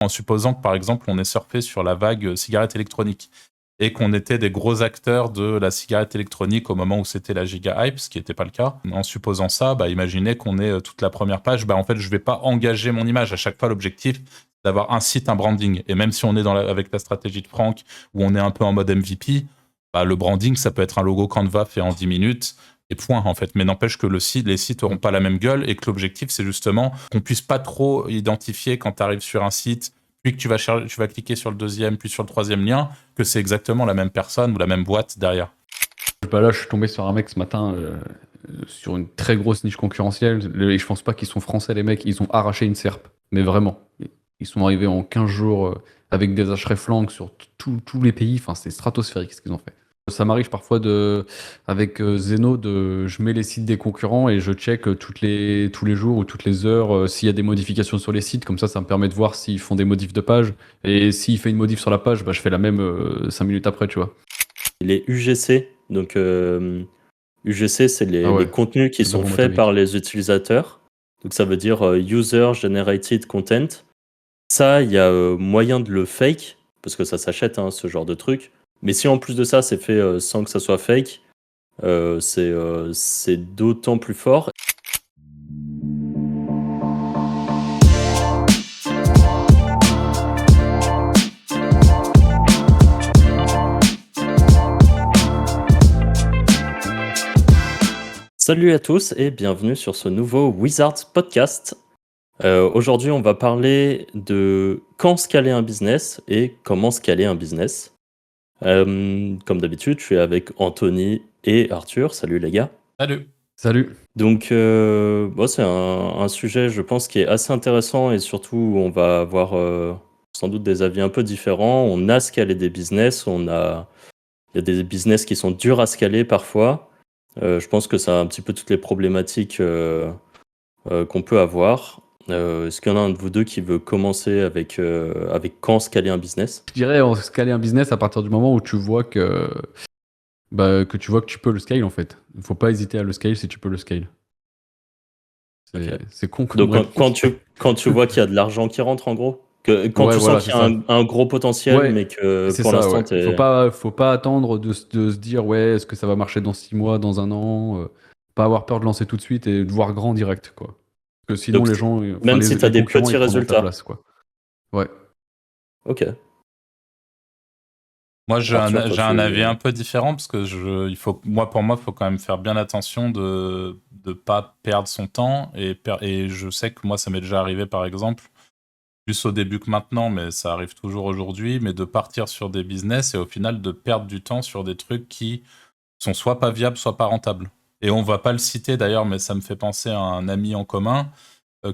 en supposant que par exemple on ait surfé sur la vague cigarette électronique et qu'on était des gros acteurs de la cigarette électronique au moment où c'était la giga hype, ce qui n'était pas le cas. En supposant ça, imaginez qu'on ait toute la première page, en fait je vais pas engager mon image. À chaque fois l'objectif c'est d'avoir un site, un branding. Et même si on est avec la stratégie de Franck, où on est un peu en mode MVP, le branding ça peut être un logo Canva fait en 10 minutes, et point en fait. Mais n'empêche que les sites n'auront pas la même gueule et que l'objectif c'est justement qu'on puisse pas trop identifier quand tu arrives sur un site, puis que tu vas cliquer sur le deuxième, puis sur le troisième lien, que c'est exactement la même personne ou la même boîte derrière. Là, je suis tombé sur un mec ce matin sur une très grosse niche concurrentielle. Et je pense pas qu'ils sont français, les mecs. Ils ont arraché une SERP. Mais vraiment. Ils sont arrivés en 15 jours avec des flanques sur tous les pays. Enfin, c'est stratosphérique ce qu'ils ont fait. Ça m'arrive parfois avec Zeno, je mets les sites des concurrents et je check tous les jours ou toutes les heures s'il y a des modifications sur les sites. Comme ça me permet de voir s'ils font des modifs de page. Et s'il fait une modif sur la page, je fais la même 5 minutes après, tu vois. Les UGC, donc UGC, c'est les contenus qui sont faits par les utilisateurs. Donc ça veut dire User Generated Content. Ça, il y a moyen de le fake, parce que ça s'achète, ce genre de truc. Mais si en plus de ça, c'est fait sans que ça soit fake, c'est d'autant plus fort. Salut à tous et bienvenue sur ce nouveau Wizards Podcast. Aujourd'hui, on va parler de quand scaler un business et comment scaler un business. Comme d'habitude, je suis avec Anthony et Arthur. Salut les gars. Salut. Donc, c'est un sujet, je pense, qui est assez intéressant et surtout, on va avoir sans doute des avis un peu différents. On a scalé des business, il y a des business qui sont durs à scaler parfois. Je pense que ça a un petit peu toutes les problématiques qu'on peut avoir. Est-ce qu'il y en a un de vous deux qui veut commencer avec quand scaler un business ? Je dirais scaler un business à partir du moment où tu vois que tu peux le scale en fait. Il ne faut pas hésiter à le scale si tu peux le scale. C'est con comme Donc quand tu vois qu'il y a de l'argent qui rentre en gros, quand tu sens qu'il y a un gros potentiel, mais que pour l'instant t'es... Faut pas attendre de se dire est-ce que ça va marcher dans 6 mois, dans un an, pas avoir peur de lancer tout de suite et de voir grand direct quoi. Parce que sinon donc, les gens, même si t'as des petits résultats, place, quoi. Ouais. Ok. Moi, j'ai un avis un peu différent parce que pour moi, il faut quand même faire bien attention de ne pas perdre son temps. Et je sais que moi, ça m'est déjà arrivé, par exemple, plus au début que maintenant, mais ça arrive toujours aujourd'hui, mais de partir sur des business et au final de perdre du temps sur des trucs qui sont soit pas viables, soit pas rentables. Et on va pas le citer d'ailleurs, mais ça me fait penser à un ami en commun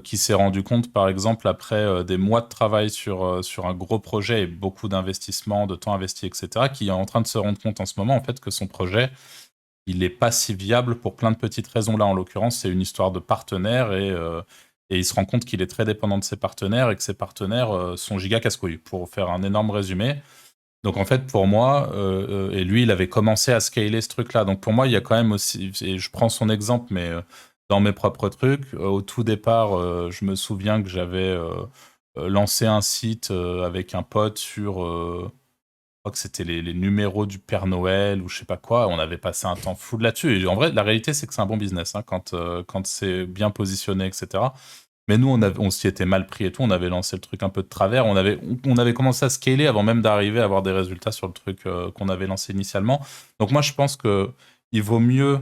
qui s'est rendu compte, par exemple, après des mois de travail sur un gros projet et beaucoup d'investissement, de temps investi, etc., qui est en train de se rendre compte en ce moment, en fait, que son projet, il n'est pas si viable pour plein de petites raisons. Là, en l'occurrence, c'est une histoire de partenaires et il se rend compte qu'il est très dépendant de ses partenaires et que ses partenaires sont giga casse-couilles, pour faire un énorme résumé. Donc en fait, pour moi, et lui, il avait commencé à scaler ce truc-là. Donc pour moi, il y a quand même aussi, et je prends son exemple, mais dans mes propres trucs, au tout départ, je me souviens que j'avais lancé un site avec un pote sur, je crois que c'était les numéros du Père Noël ou je sais pas quoi. On avait passé un temps fou là-dessus. Et en vrai, la réalité, c'est que c'est un bon business quand c'est bien positionné, etc. Mais nous, on s'y était mal pris et tout. On avait lancé le truc un peu de travers. On avait commencé à scaler avant même d'arriver à avoir des résultats sur le truc qu'on avait lancé initialement. Donc moi, je pense qu'il vaut mieux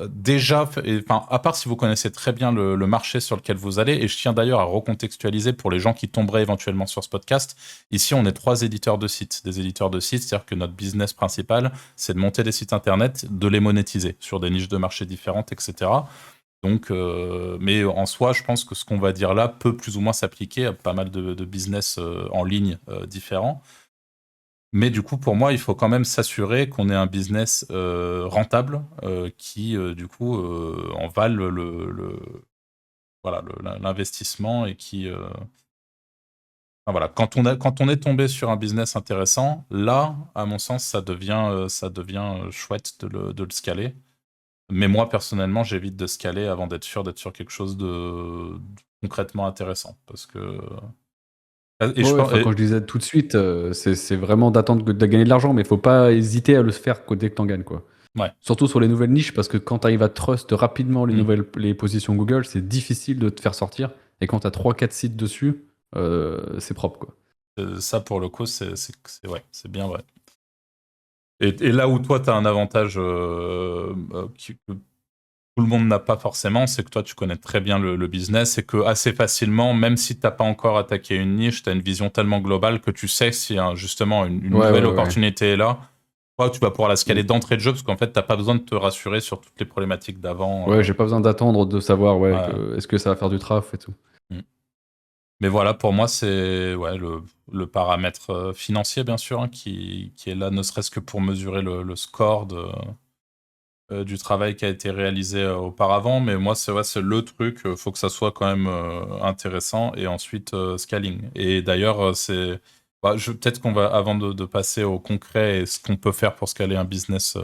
déjà, à part si vous connaissez très bien le marché sur lequel vous allez, et je tiens d'ailleurs à recontextualiser pour les gens qui tomberaient éventuellement sur ce podcast. Ici, on est 3 éditeurs de sites. Des éditeurs de sites, c'est-à-dire que notre business principal, c'est de monter des sites internet, de les monétiser sur des niches de marché différentes, etc. Donc, mais en soi, je pense que ce qu'on va dire là peut plus ou moins s'appliquer à pas mal de business en ligne différents. Mais du coup, pour moi, il faut quand même s'assurer qu'on ait un business rentable qui, du coup, en vale l'investissement et qui... voilà. Quand on est tombé sur un business intéressant, là, à mon sens, ça devient chouette de le scaler. Mais moi, personnellement, j'évite de scaler avant d'être sûr quelque chose de concrètement intéressant. Parce que Et je Ouais, pense, enfin, quand je disais tout de suite, c'est vraiment d'attendre de gagner de l'argent, mais faut pas hésiter à le faire dès que t'en gagnes, quoi. ouais. Surtout sur les nouvelles niches, parce que quand tu arrives à trust rapidement Mm. les positions Google, c'est difficile de te faire sortir. Et quand tu as 3-4 sites dessus, c'est propre, quoi. Ça, pour le coup, ouais, c'est bien vrai. Et là où toi, tu as un avantage que tout le monde n'a pas forcément, c'est que toi, tu connais très bien le business et que assez facilement, même si tu n'as pas encore attaqué une niche, tu as une vision tellement globale que tu sais si justement une Ouais, nouvelle ouais, ouais. opportunité est là, toi, tu vas pouvoir la Mm. scaler d'entrée de jeu parce qu'en fait, tu n'as pas besoin de te rassurer sur toutes les problématiques d'avant. Ouais, j'ai pas besoin d'attendre de savoir Ouais. est-ce que ça va faire du traf et tout. Mm. Mais voilà, pour moi, c'est ouais, le paramètre financier, bien sûr, hein, qui est là, ne serait-ce que pour mesurer le score du travail qui a été réalisé auparavant. Mais moi, c'est ouais, c'est le truc, faut que ça soit quand même intéressant. Et ensuite, scaling. Et d'ailleurs, peut-être qu'on va, avant de passer au concret et ce qu'on peut faire pour scaler un business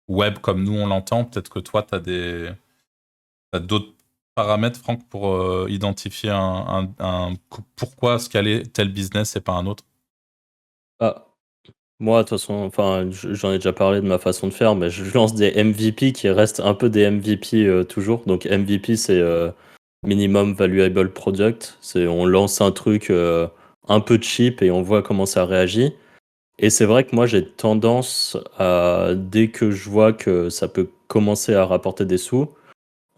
web comme nous, on l'entend, peut-être que toi, tu as d'autres paramètres, Franck, pour identifier pourquoi scaler tel business et pas un autre? Ah, moi, de toute façon, enfin, j'en ai déjà parlé de ma façon de faire, mais je lance des MVP qui restent un peu des MVP toujours. Donc MVP, c'est Minimum Valuable Product. C'est on lance un truc un peu cheap et on voit comment ça réagit. Et c'est vrai que moi, j'ai tendance à, dès que je vois que ça peut commencer à rapporter des sous,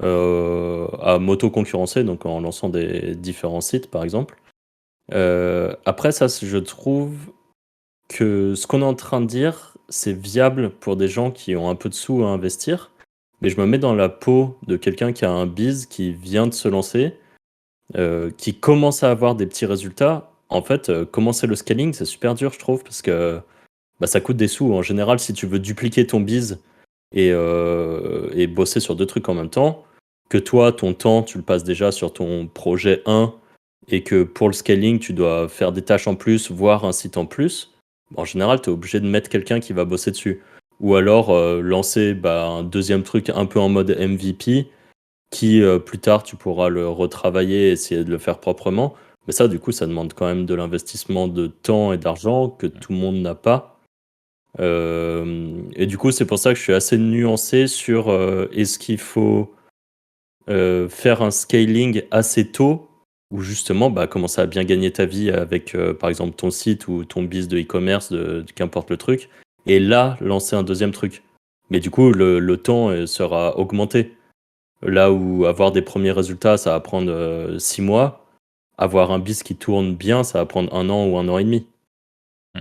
à m'auto-concurrencer, donc en lançant des différents sites, par exemple. Après, ça, je trouve que ce qu'on est en train de dire, c'est viable pour des gens qui ont un peu de sous à investir. Mais je me mets dans la peau de quelqu'un qui a un biz, qui vient de se lancer, qui commence à avoir des petits résultats. En fait, commencer le scaling, c'est super dur, je trouve, parce que bah, ça coûte des sous. En général, si tu veux dupliquer ton biz et bosser sur deux trucs en même temps, que toi, ton temps, tu le passes déjà sur ton projet 1 et que pour le scaling, tu dois faire des tâches en plus, voire un site en plus, en général, tu es obligé de mettre quelqu'un qui va bosser dessus. Ou alors lancer un deuxième truc un peu en mode MVP qui plus tard tu pourras le retravailler et essayer de le faire proprement. Mais ça, du coup, ça demande quand même de l'investissement de temps et d'argent que tout le monde n'a pas. Et du coup, c'est pour ça que je suis assez nuancé sur est-ce qu'il faut faire un scaling assez tôt ou justement commencer à bien gagner ta vie avec par exemple ton site ou ton biz de e-commerce, qu'importe le truc, et là lancer un deuxième truc. Mais du coup, le temps sera augmenté. Là où avoir des premiers résultats, ça va prendre 6 mois, avoir un biz qui tourne bien, ça va prendre 1 an ou 1 an et demi. Mm.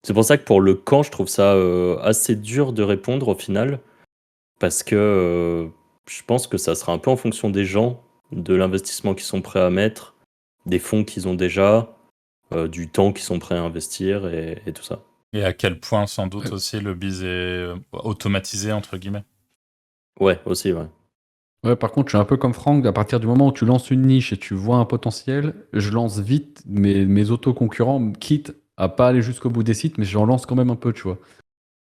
C'est pour ça que pour le quand, je trouve ça assez dur de répondre au final, parce que je pense que ça sera un peu en fonction des gens, de l'investissement qu'ils sont prêts à mettre, des fonds qu'ils ont déjà, du temps qu'ils sont prêts à investir et tout ça. Et à quel point, sans doute Ouais. aussi, le biz est automatisé, entre guillemets. Ouais, aussi, ouais. Ouais, par contre, je suis un peu comme Franck, à partir du moment où tu lances une niche et tu vois un potentiel, je lance vite mes auto-concurrents, quitte à pas aller jusqu'au bout des sites, mais j'en lance quand même un peu, tu vois,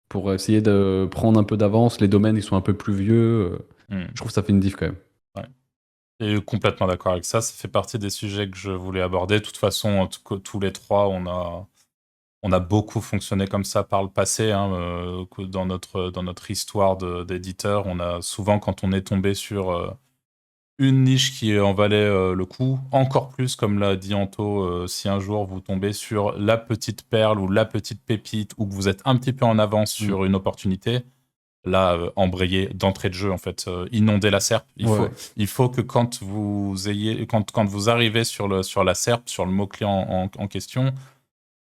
pour essayer de prendre un peu d'avance. Les domaines, ils sont un peu plus vieux. Mm. Je trouve que ça fait une diff quand même. Ouais. Et complètement d'accord avec ça. Ça fait partie des sujets que je voulais aborder. De toute façon, tous les trois, on a beaucoup fonctionné comme ça par le passé. Hein, dans notre histoire d'éditeur, on a souvent, quand on est tombé sur une niche qui en valait le coup, encore plus, comme l'a dit Anto, si un jour vous tombez sur la petite perle ou la petite pépite, ou que vous êtes un petit peu en avance sur une opportunité, là, embrayer d'entrée de jeu, en fait, inonder la SERP. Ouais. Il faut que quand quand vous arrivez sur la SERP, sur le mot-clé en question,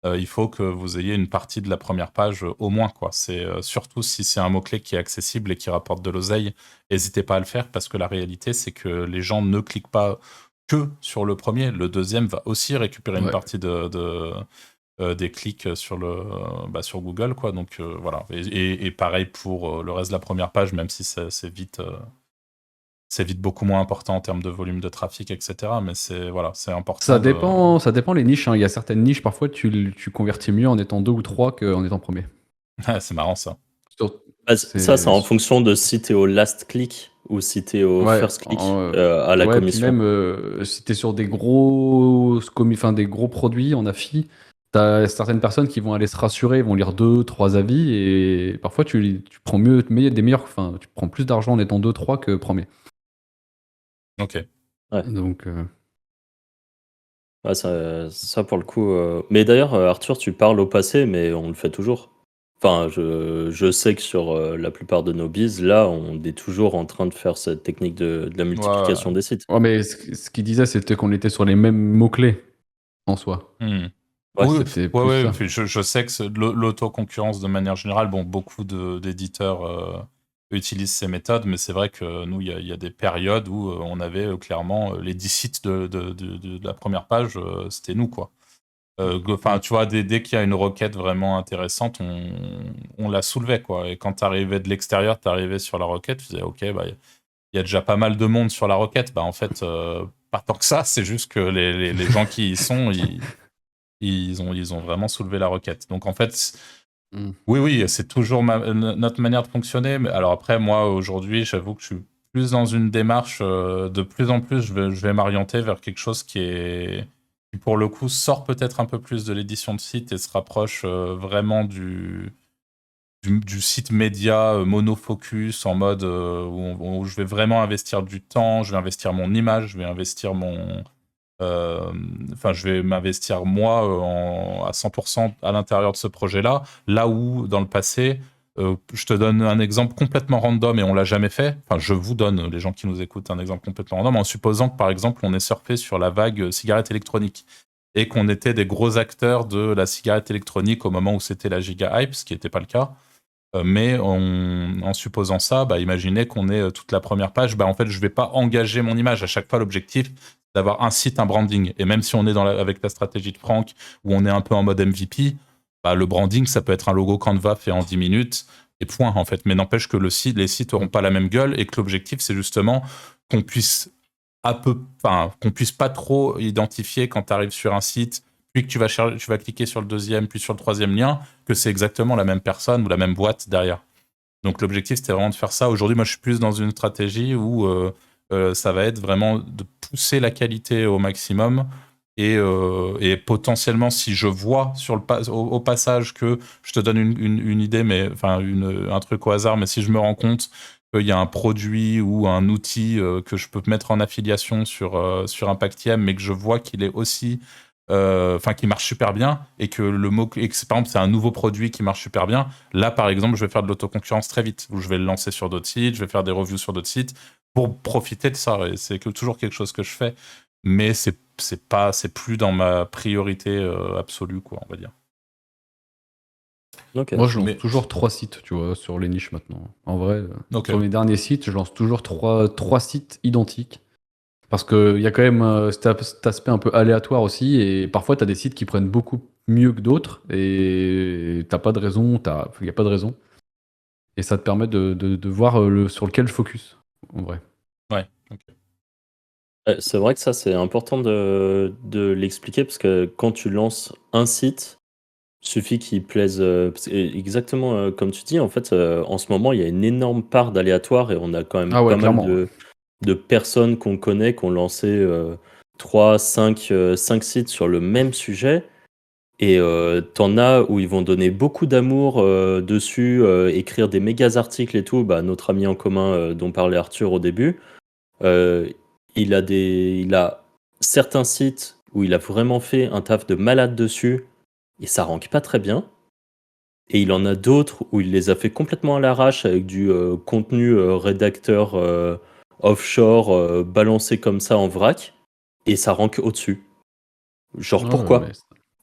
il faut que vous ayez une partie de la première page au moins, quoi. C'est surtout si c'est un mot-clé qui est accessible et qui rapporte de l'oseille, n'hésitez pas à le faire parce que la réalité, c'est que les gens ne cliquent pas que sur le premier. Le deuxième va aussi récupérer une Ouais. partie des clics sur Google, quoi. Donc voilà. Et pareil pour le reste de la première page, même si c'est vite beaucoup moins important en termes de volume de trafic, etc. Mais c'est important de. Ça dépend les niches, hein. Il y a certaines niches, parfois, tu convertis mieux en étant 2 ou 3 qu'en étant premier. Ouais, c'est marrant ça. Sur- C'est en fonction de si t'es au last click ou si t'es au Ouais, first click à la ouais, puis commission. même si t'es sur des gros, des gros produits en affi, t'as certaines personnes qui vont aller se rassurer, vont lire 2, 3 avis et parfois tu prends des meilleurs, enfin, tu prends plus d'argent en étant 2, 3 que premier. Ok. Donc, Ouais, ça pour le coup. Mais d'ailleurs, Arthur, tu parles au passé, mais on le fait toujours. Enfin, je sais que sur la plupart de nos bises, là, on est toujours en train de faire cette technique de la multiplication des sites. ouais, mais ce qu'il disait, c'était qu'on était sur les mêmes mots-clés en soi. Hmm. Ouais. Oui, C'était plus ouais, ça. puis je sais que l'autoconcurrence de manière générale, bon, beaucoup d'éditeurs utilisent ces méthodes, mais c'est vrai que nous, il y a des périodes où on avait clairement les 10 sites de la première page, c'était nous, quoi. Enfin, tu vois, dès qu'il y a une requête vraiment intéressante, on la soulevait, quoi. Et quand tu arrivais de l'extérieur, tu arrivais sur la requête, tu disais, OK, bah, il y a déjà pas mal de monde sur la requête. Bah, en fait, pas tant que ça, c'est juste que les gens qui y sont, ils ont vraiment soulevé la requête. Donc, en fait, Mm. oui, c'est toujours notre manière de fonctionner. Mais alors après, moi, aujourd'hui, j'avoue que je suis plus dans une démarche, de plus en plus, je vais m'orienter vers quelque chose qui, pour le coup, sort peut-être un peu plus de l'édition de site et se rapproche vraiment du site média monofocus, en mode où je vais vraiment investir du temps, je vais investir mon image, je vais investir enfin, je vais m'investir moi à 100% à l'intérieur de ce projet-là, là où dans le passé, je te donne un exemple complètement random et on l'a jamais fait. Enfin, je vous donne, les gens qui nous écoutent, un exemple complètement random en supposant que par exemple on ait surfé sur la vague cigarette électronique et qu'on était des gros acteurs de la cigarette électronique au moment où c'était la giga hype, ce qui n'était pas le cas. Mais en supposant ça, bah, imaginez qu'on ait toute la première page. Bah, en fait, je ne vais pas engager mon image. À chaque fois, l'objectif, c'est d'avoir un site, un branding. Et même si on est avec la stratégie de Franck, où on est un peu en mode MVP, bah, le branding, ça peut être un logo Canva fait en 10 minutes, et point, en fait. Mais n'empêche que les sites n'auront pas la même gueule, et que l'objectif, c'est justement qu'on puisse qu'on puisse pas trop identifier quand tu arrives sur un site, puis que tu vas cliquer sur le deuxième, puis sur le troisième lien, que c'est exactement la même personne ou la même boîte derrière. Donc l'objectif, c'était vraiment de faire ça. Aujourd'hui, moi, je suis plus dans une stratégie où ça va être vraiment de pousser la qualité au maximum et potentiellement, si je vois au passage que je te donne une idée, mais enfin un truc au hasard, mais si je me rends compte qu'il y a un produit ou un outil que je peux mettre en affiliation sur Impactiem, mais que je vois qu'il est aussi enfin qui marche super bien et que et que par exemple c'est un nouveau produit qui marche super bien, là par exemple je vais faire de l'autoconcurrence très vite, où je vais le lancer sur d'autres sites, je vais faire des reviews sur d'autres sites pour profiter de ça, et c'est toujours quelque chose que je fais, mais c'est plus dans ma priorité absolue, quoi, on va dire. Ok. Moi, je lance toujours 3 sites, tu vois, sur les niches maintenant. En vrai, Ok. sur mes derniers sites, je lance toujours 3 sites identiques. Parce qu'il y a quand même cet aspect un peu aléatoire aussi, et parfois tu as des sites qui prennent beaucoup mieux que d'autres, et t'as pas de raison, il n'y a pas de raison. Et ça te permet de voir sur lequel focus, en vrai. Ouais, ok. C'est vrai que ça, c'est important de l'expliquer parce que quand tu lances un site, suffit qu'il plaise. Exactement comme tu dis, en fait, en ce moment, il y a une énorme part d'aléatoire et on a quand même Ah ouais, pas mal clairement. de personnes qu'on connaît qui ont lancé 3, 5 sites sur le même sujet. Et t'en as où ils vont donner beaucoup d'amour dessus, écrire des méga articles et tout. Bah, notre ami en commun dont parlait Arthur au début, euh, il a certains sites où il a vraiment fait un taf de malade dessus et ça rank pas très bien. Et il en a d'autres où il les a fait complètement à l'arrache avec du contenu rédacteur offshore balancé comme ça en vrac et ça rank au-dessus. Genre Ouais, mais pourquoi?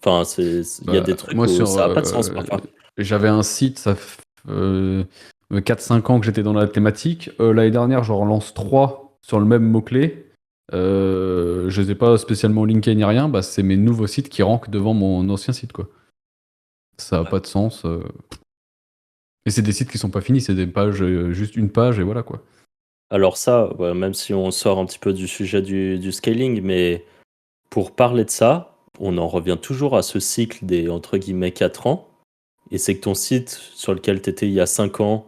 Enfin, il y a des trucs moi, où ça a pas de sens parfois. j'avais un site, ça fait 4-5 ans que j'étais dans la thématique. L'année dernière, j'en relance 3 sur le même mot-clé. Je les ai pas spécialement linkés ni rien. Bah, c'est mes nouveaux sites qui rankent devant mon ancien site, quoi. Ça a pas de sens. Et c'est des sites qui sont pas finis, c'est des pages, juste une page et voilà, quoi. Alors ça, ouais, même si on sort un petit peu du sujet du scaling, mais pour parler de ça, on en revient toujours à ce cycle des entre guillemets 4 ans. Et c'est que ton site sur lequel tu étais il y a 5 ans,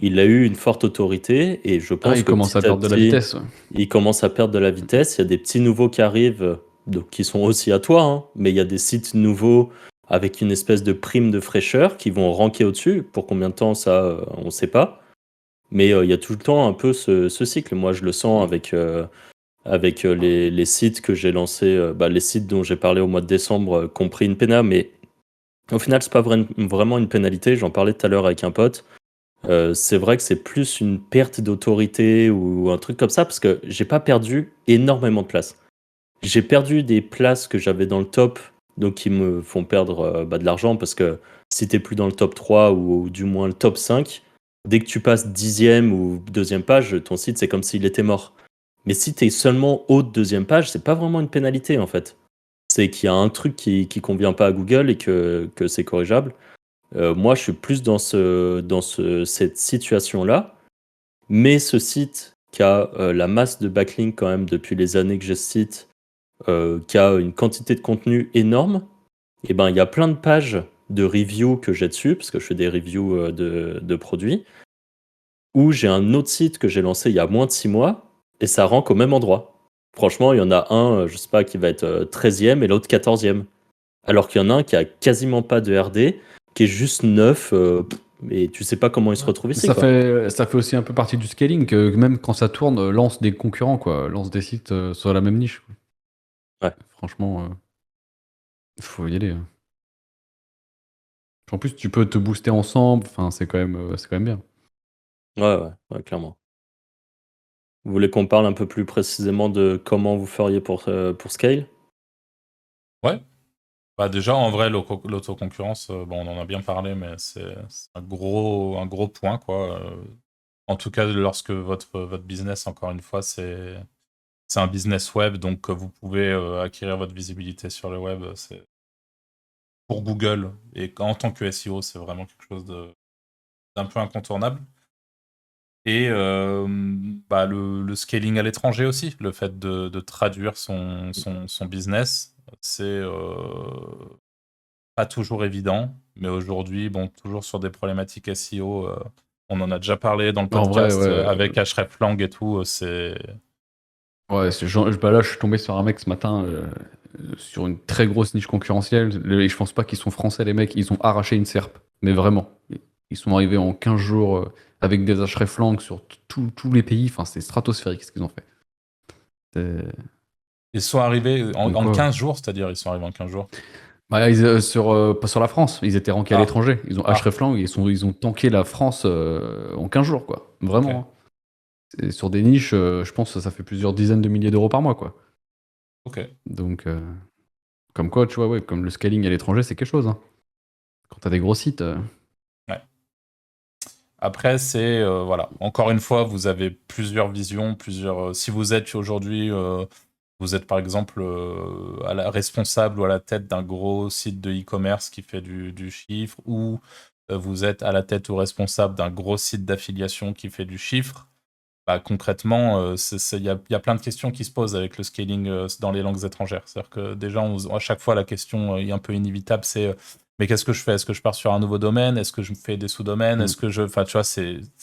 il a eu une forte autorité et je Ah, pense il que commence à petit à perdre de la petit, vitesse. il commence à perdre de la vitesse. Il y a des petits nouveaux qui arrivent, donc qui sont aussi à toi, hein, mais il y a des sites nouveaux avec une espèce de prime de fraîcheur qui vont ranker au-dessus. Pour combien de temps, ça, on ne sait pas. Mais il y a tout le temps un peu ce cycle. Moi, je le sens avec les sites que j'ai lancés, les sites dont j'ai parlé au mois de décembre, qui ont pris une pénale, mais au final, c'est pas vraiment une pénalité. J'en parlais tout à l'heure avec un pote. C'est vrai que c'est plus une perte d'autorité ou un truc comme ça, parce que j'ai pas perdu énormément de place. J'ai perdu des places que j'avais dans le top, donc qui me font perdre de l'argent, parce que si t'es plus dans le top 3 ou du moins le top 5, dès que tu passes 10e ou deuxième page, ton site c'est comme s'il était mort. Mais si t'es seulement haut de deuxième page, c'est pas vraiment une pénalité en fait. C'est qu'il y a un truc qui convient pas à Google et que c'est corrigeable. Moi, je suis plus cette situation-là, mais ce site qui a la masse de backlinks quand même depuis les années que j'ai ce site, qui a une quantité de contenu énorme, et ben il y a plein de pages de reviews que j'ai dessus, parce que je fais des reviews de produits, où j'ai un autre site que j'ai lancé il y a moins de 6 mois, et ça rank au même endroit. Franchement, il y en a un, je sais pas, qui va être 13e et l'autre 14e. Alors qu'il y en a un qui a quasiment pas de RD, qui est juste neuf, et tu sais pas comment il se retrouve ici, quoi. Ça fait aussi un peu partie du scaling, que même quand ça tourne, lance des concurrents, quoi. Lance des sites sur la même niche, quoi. Ouais. Franchement, faut y aller, hein. En plus, tu peux te booster ensemble. Enfin, c'est quand même bien. Ouais, clairement. Vous voulez qu'on parle un peu plus précisément de comment vous feriez pour Scale? Ouais. Bah déjà, en vrai, l'autoconcurrence, bon, on en a bien parlé, mais c'est un gros point, quoi. En tout cas, lorsque votre business, encore une fois, c'est un business web, donc vous pouvez acquérir votre visibilité sur le web. C'est pour Google et en tant que SEO, c'est vraiment quelque chose d'un peu incontournable. Et le scaling à l'étranger aussi, le fait de traduire son business, c'est pas toujours évident, mais aujourd'hui, bon, toujours sur des problématiques SEO, on en a déjà parlé dans le En vrai, podcast ouais. avec hreflang et tout, c'est... Ouais, là, je suis tombé sur un mec ce matin sur une très grosse niche concurrentielle. Et je pense pas qu'ils sont français, les mecs. Ils ont arraché une SERP. Mais vraiment. Ils sont arrivés en 15 jours avec des hreflang sur tous les pays. Enfin, c'est stratosphérique ce qu'ils ont fait. Ils sont arrivés Comme en quoi. 15 jours, c'est-à-dire ils sont arrivés en 15 jours. Bah, pas sur la France. Ils étaient rankés à Ah, l'étranger. Ils ont hreflang et ils ont tanké la France en 15 jours, quoi. Vraiment, ok, hein. Et sur des niches, je pense que ça fait plusieurs dizaines de milliers d'euros par mois, quoi. ok. Donc, comme quoi, tu vois, ouais, comme le scaling à l'étranger, c'est quelque chose, hein. Quand t'as des gros sites. Ouais. Après, c'est, voilà, encore une fois, vous avez plusieurs visions, si vous êtes aujourd'hui, vous êtes par exemple responsable ou à la tête d'un gros site de e-commerce qui fait du chiffre, ou vous êtes à la tête ou responsable d'un gros site d'affiliation qui fait du chiffre, bah, concrètement, il y a plein de questions qui se posent avec le scaling dans les langues étrangères. C'est-à-dire que déjà, à chaque fois, la question est un peu inévitable, c'est mais qu'est-ce que je fais? Est-ce que je pars sur un nouveau domaine? Est-ce que je me fais des sous-domaines? Mm. Est-ce que je... Enfin, tu vois,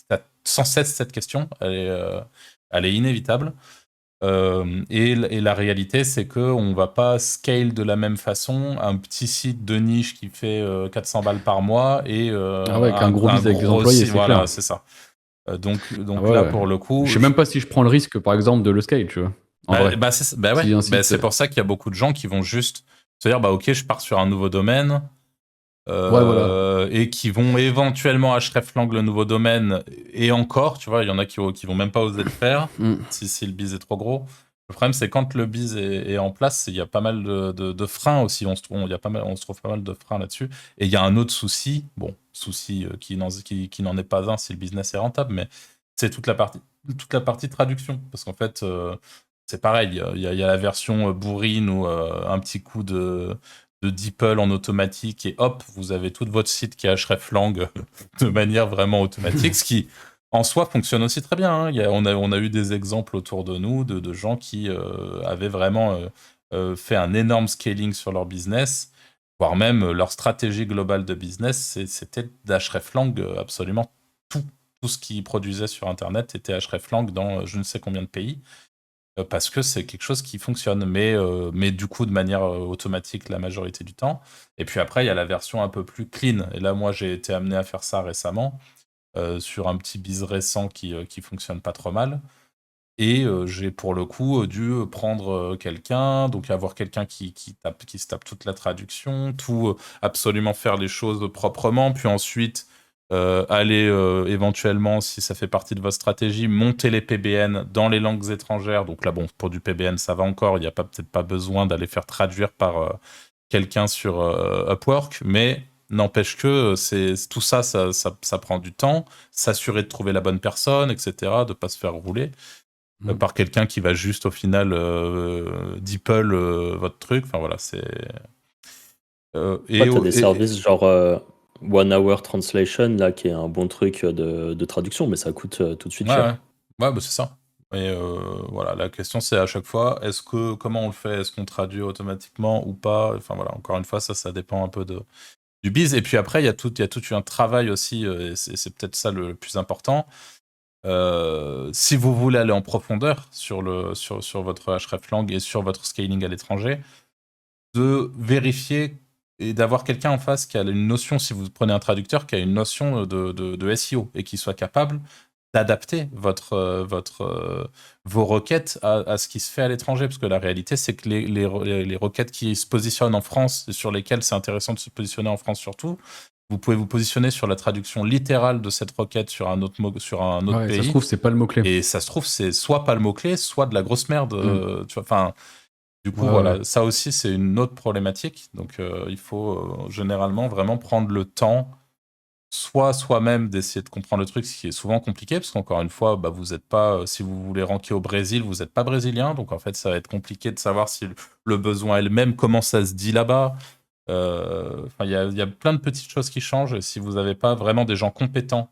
t'as sans cesse cette question, elle est inévitable. Et la réalité, c'est qu'on ne va pas scale de la même façon un petit site de niche qui fait 400 balles par mois et Ah ouais, qu'un gros un bise avec des gros employés, site. c'est clair. Voilà, c'est ça. Ah Donc ouais, là, ouais. pour le Je coup, sais même pas si je prends le risque, par exemple, de le scale, tu vois. En vrai. ouais. Si un Bah, site. c'est pour ça qu'il y a beaucoup de gens qui vont juste se dire, bah ok, je pars sur un nouveau domaine, Ouais, voilà. et qui vont éventuellement hreflang le nouveau domaine, et encore, tu vois, il y en a qui vont même pas oser le faire Mm. si le bise est trop gros. Le problème, c'est quand le bise est en place, il y a pas mal de freins aussi. On se trouve pas mal de freins là-dessus. Et il y a un autre souci, bon, souci qui n'en est pas un si le business est rentable, mais c'est toute la partie traduction. Parce qu'en fait, c'est pareil, il y a la version bourrine ou un petit coup de DeepL en automatique et hop, vous avez tout votre site qui est hreflang de manière vraiment automatique, ce qui en soi fonctionne aussi très bien, hein. On a eu des exemples autour de nous de gens qui avaient vraiment fait un énorme scaling sur leur business, voire même leur stratégie globale de business, c'était d'hreflang absolument tout. tout ce qu'ils produisaient sur Internet était hreflang dans je ne sais combien de pays, parce que c'est quelque chose qui fonctionne, mais du coup de manière automatique la majorité du temps. Et puis après, il y a la version un peu plus clean. Et là, moi, j'ai été amené à faire ça récemment, sur un petit biz récent qui fonctionne pas trop mal. Et j'ai pour le coup dû prendre quelqu'un, donc avoir quelqu'un qui se tape toute la traduction, tout absolument faire les choses proprement, puis ensuite aller éventuellement, si ça fait partie de votre stratégie, monter les PBN dans les langues étrangères. Donc là, bon, pour du PBN, ça va encore, il n'y a peut-être pas besoin d'aller faire traduire par quelqu'un sur Upwork, mais n'empêche que tout ça, ça prend du temps, s'assurer de trouver la bonne personne, etc., de ne pas se faire rouler par quelqu'un qui va juste au final DeepL votre truc. Enfin voilà, c'est. T'as des services genre One Hour Translation là qui est un bon truc de traduction, mais ça coûte tout de suite cher. Ouais, bah c'est ça. Et voilà, la question c'est à chaque fois, comment on le fait? Est-ce qu'on traduit automatiquement ou pas? Enfin voilà, encore une fois, ça dépend un peu du biz. Et puis après, il y a tout un travail aussi, et c'est peut-être ça le plus important. Si vous voulez aller en profondeur sur votre hreflang et sur votre scaling à l'étranger, de vérifier et d'avoir quelqu'un en face qui a une notion, si vous prenez un traducteur, qui a une notion de SEO et qui soit capable d'adapter vos requêtes à ce qui se fait à l'étranger. Parce que la réalité, c'est que les requêtes qui se positionnent en France et sur lesquelles c'est intéressant de se positionner en France surtout, vous pouvez vous positionner sur la traduction littérale de cette requête sur un autre pays. Ça se trouve, c'est pas le mot-clé. Et ça se trouve, c'est soit pas le mot-clé, soit de la grosse merde. Tu vois, enfin, du coup, voilà, ça aussi, c'est une autre problématique. Donc, il faut généralement vraiment prendre le temps, soit soi-même d'essayer de comprendre le truc, ce qui est souvent compliqué, parce qu'encore une fois, bah, vous n'êtes pas, si vous voulez ranker au Brésil, vous n'êtes pas brésilien. Donc, en fait, ça va être compliqué de savoir si le besoin est le même, comment ça se dit là-bas. Il y a plein de petites choses qui changent. Et si vous n'avez pas vraiment des gens compétents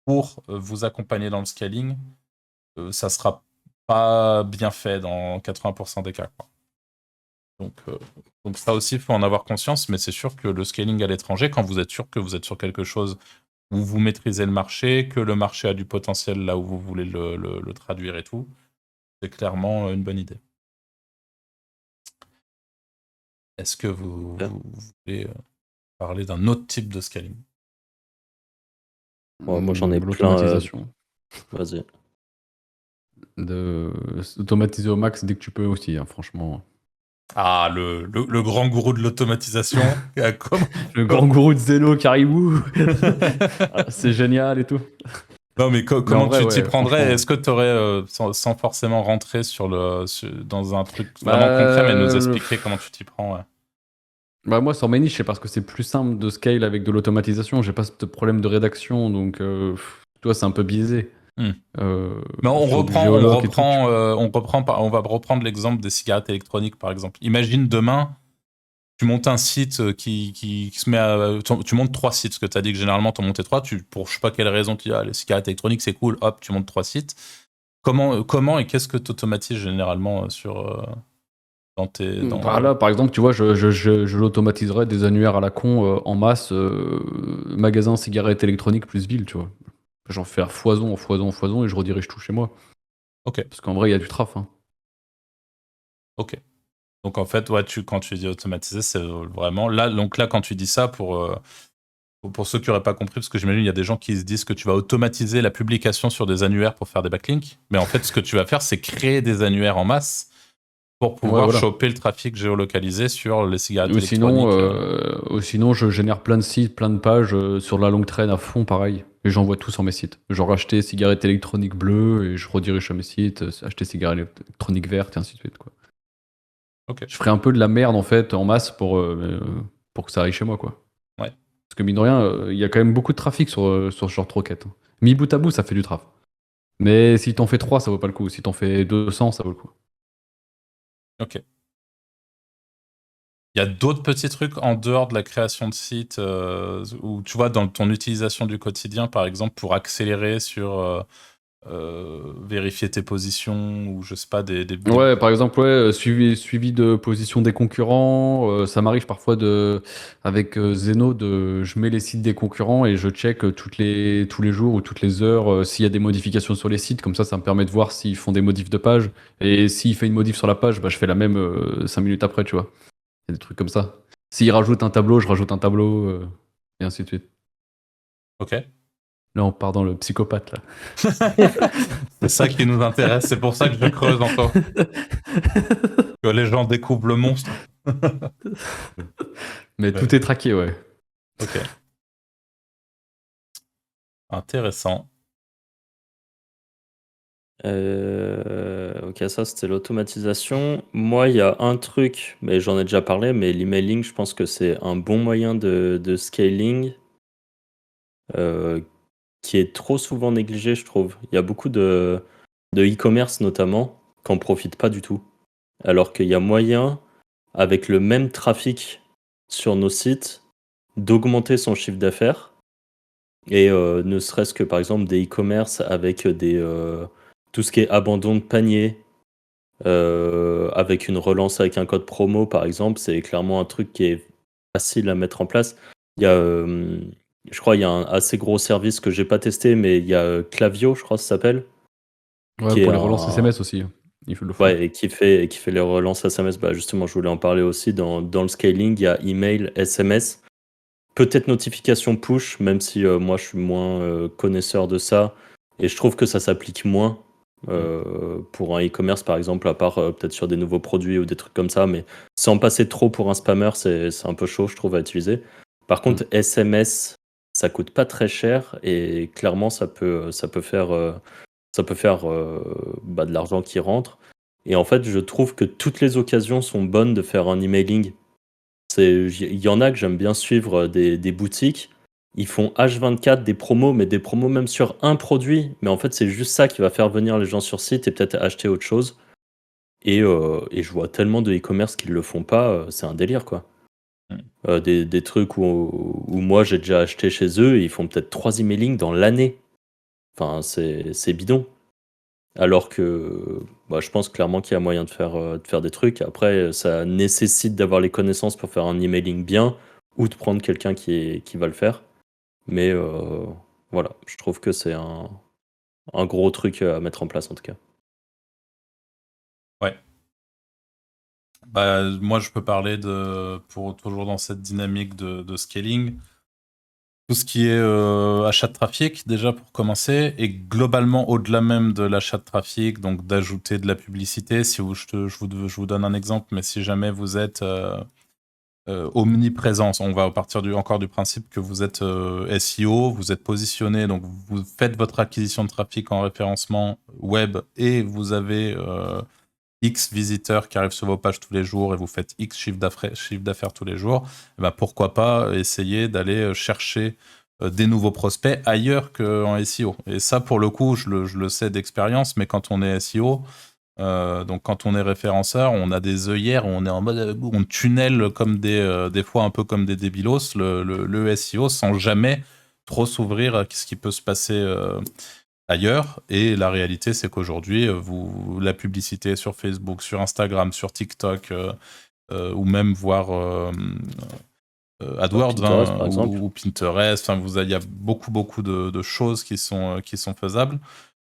pour vous accompagner dans le scaling, ça sera pas bien fait dans 80% des cas, quoi. Donc ça aussi, il faut en avoir conscience, mais c'est sûr que le scaling à l'étranger, quand vous êtes sûr que vous êtes sur quelque chose où vous maîtrisez le marché, que le marché a du potentiel là où vous voulez le traduire et tout, c'est clairement une bonne idée. Est-ce que vous voulez parler d'un autre type de scaling? Moi, j'en ai plein. L'automatisation. Vas-y. D'automatiser au max dès que tu peux aussi, hein, franchement. Ah, le grand gourou de l'automatisation. Le grand gourou de Zeno, Caribou. C'est génial et tout. Non, mais comment tu t'y prendrais? franchement. Est-ce que tu aurais, sans forcément rentrer dans un truc vraiment concret, mais nous expliquer comment tu t'y prends? Ouais. Bah moi, sur mes niches, c'est parce que c'est plus simple de scale avec de l'automatisation. J'ai pas ce problème de rédaction, donc tu vois, c'est un peu biaisé. Mais on va reprendre l'exemple des cigarettes électroniques, par exemple. Imagine demain, tu montes un site qui se met à... Tu montes 3 sites, parce que tu as dit que généralement, tu en montais 3. Pour je sais pas quelle raison, tu dis, les cigarettes électroniques, c'est cool, hop, tu montes 3 sites. Comment et qu'est-ce que tu automatises généralement dans tes... Là, par exemple, tu vois, je l'automatiserais des annuaires à la con en masse, magasin cigarettes électroniques plus ville, tu vois. J'en fais à foison et je redirige tout chez moi. Ok. Parce qu'en vrai, il y a du traf. Hein. Ok. Donc en fait, ouais, quand tu dis automatiser, c'est vraiment... Là, quand tu dis ça, pour ceux qui n'auraient pas compris, parce que j'imagine il y a des gens qui se disent que tu vas automatiser la publication sur des annuaires pour faire des backlinks. Mais en fait, ce que tu vas faire, c'est créer des annuaires en masse pour pouvoir choper le trafic géolocalisé sur les cigarettes électroniques. Ou sinon, je génère plein de sites, plein de pages sur la longue traîne à fond, pareil. Et j'envoie tout sur mes sites. Genre acheter cigarettes électroniques bleues et je redirige sur mes sites, acheter cigarettes électroniques vertes et ainsi de suite. Quoi. Okay. Je ferai un peu de la merde en fait en masse pour que ça aille chez moi. Quoi. Ouais. Parce que mine de rien, il y a quand même beaucoup de trafic sur ce genre de requête. Mis bout à bout, ça fait du traf. Mais si t'en fais 3, ça vaut pas le coup. Si t'en fais 200, ça vaut le coup. Ok. Il y a d'autres petits trucs en dehors de la création de sites où tu vois dans ton utilisation du quotidien, par exemple, pour accélérer sur vérifier tes positions ou je sais pas, Ouais, par exemple, suivi de position des concurrents. Ça m'arrive parfois avec Zeno, je mets les sites des concurrents et je check tous les jours ou toutes les heures s'il y a des modifications sur les sites. Comme ça me permet de voir s'ils font des modifs de page. Et s'il fait une modif sur la page, bah, je fais la même 5 minutes après, tu vois. Il y a des trucs comme ça. S'il rajoute un tableau, je rajoute un tableau, et ainsi de suite. Ok. Là, on part dans le psychopathe, là. C'est ça qui nous intéresse, c'est pour ça que je creuse encore. Que les gens découvrent le monstre. Mais tout est traqué, ouais. Ok. Intéressant. Ok, ça c'était l'automatisation. Moi, il y a un truc, mais j'en ai déjà parlé, mais l'emailing, je pense que c'est un bon moyen de scaling qui est trop souvent négligé, je trouve. Il y a beaucoup de e-commerce notamment qui n'en profitent pas du tout. Alors qu'il y a moyen, avec le même trafic sur nos sites, d'augmenter son chiffre d'affaires. Et ne serait-ce que par exemple des e-commerce avec tout ce qui est abandon de panier, avec une relance avec un code promo par exemple, c'est clairement un truc qui est facile à mettre en place. Il y a, je crois, il y a un assez gros service que j'ai pas testé, mais il y a Klaviyo, je crois que ça s'appelle, Ouais, qui est pour les relances un, SMS aussi. Il faut le faire. ouais, et qui fait les relances SMS. Bah justement, je voulais en parler aussi dans le scaling. Il y a email, SMS. Peut-être notification push, même si moi je suis moins connaisseur de ça. Et je trouve que ça s'applique moins pour un e-commerce, par exemple, à part peut-être sur des nouveaux produits ou des trucs comme ça. Mais sans passer trop pour un spammer, c'est un peu chaud, je trouve, à utiliser. Par contre, SMS, ça coûte pas très cher et clairement, ça peut faire, de l'argent qui rentre. Et en fait, je trouve que toutes les occasions sont bonnes de faire un emailing. Il y en a que j'aime bien suivre des boutiques. Ils font H24 des promos, mais des promos même sur un produit. Mais en fait, c'est juste ça qui va faire venir les gens sur site et peut-être acheter autre chose. Et je vois tellement de e-commerce qui le font pas, c'est un délire quoi. Des trucs où moi j'ai déjà acheté chez eux, et ils font peut-être 3 emailings dans l'année. Enfin, c'est bidon. Alors que bah, je pense clairement qu'il y a moyen de faire des trucs. Après, ça nécessite d'avoir les connaissances pour faire un emailing bien ou de prendre quelqu'un qui va le faire. Mais voilà, je trouve que c'est un gros truc à mettre en place en tout cas. Ouais. Bah, moi, je peux parler pour toujours dans cette dynamique de scaling. Tout ce qui est achat de trafic, déjà pour commencer, et globalement au-delà même de l'achat de trafic, donc d'ajouter de la publicité. Si je vous donne un exemple, mais si jamais vous êtes omniprésent, on va partir encore du principe que vous êtes SEO, vous êtes positionné, donc vous faites votre acquisition de trafic en référencement web et vous avez X visiteurs qui arrivent sur vos pages tous les jours et vous faites X chiffre d'affaires tous les jours, et ben pourquoi pas essayer d'aller chercher des nouveaux prospects ailleurs qu'en SEO. Et ça, pour le coup, je le sais d'expérience, mais quand on est SEO, donc quand on est référenceur, on a des œillères, on est en mode, on tunnel comme des fois un peu comme des débilos, le SEO sans jamais trop s'ouvrir à ce qui peut se passer ailleurs. Et la réalité, c'est qu'aujourd'hui, la publicité sur Facebook, sur Instagram, sur TikTok, ou même voir AdWords Pinterest, par exemple. ou Pinterest. Enfin, il y a beaucoup de choses qui sont faisables.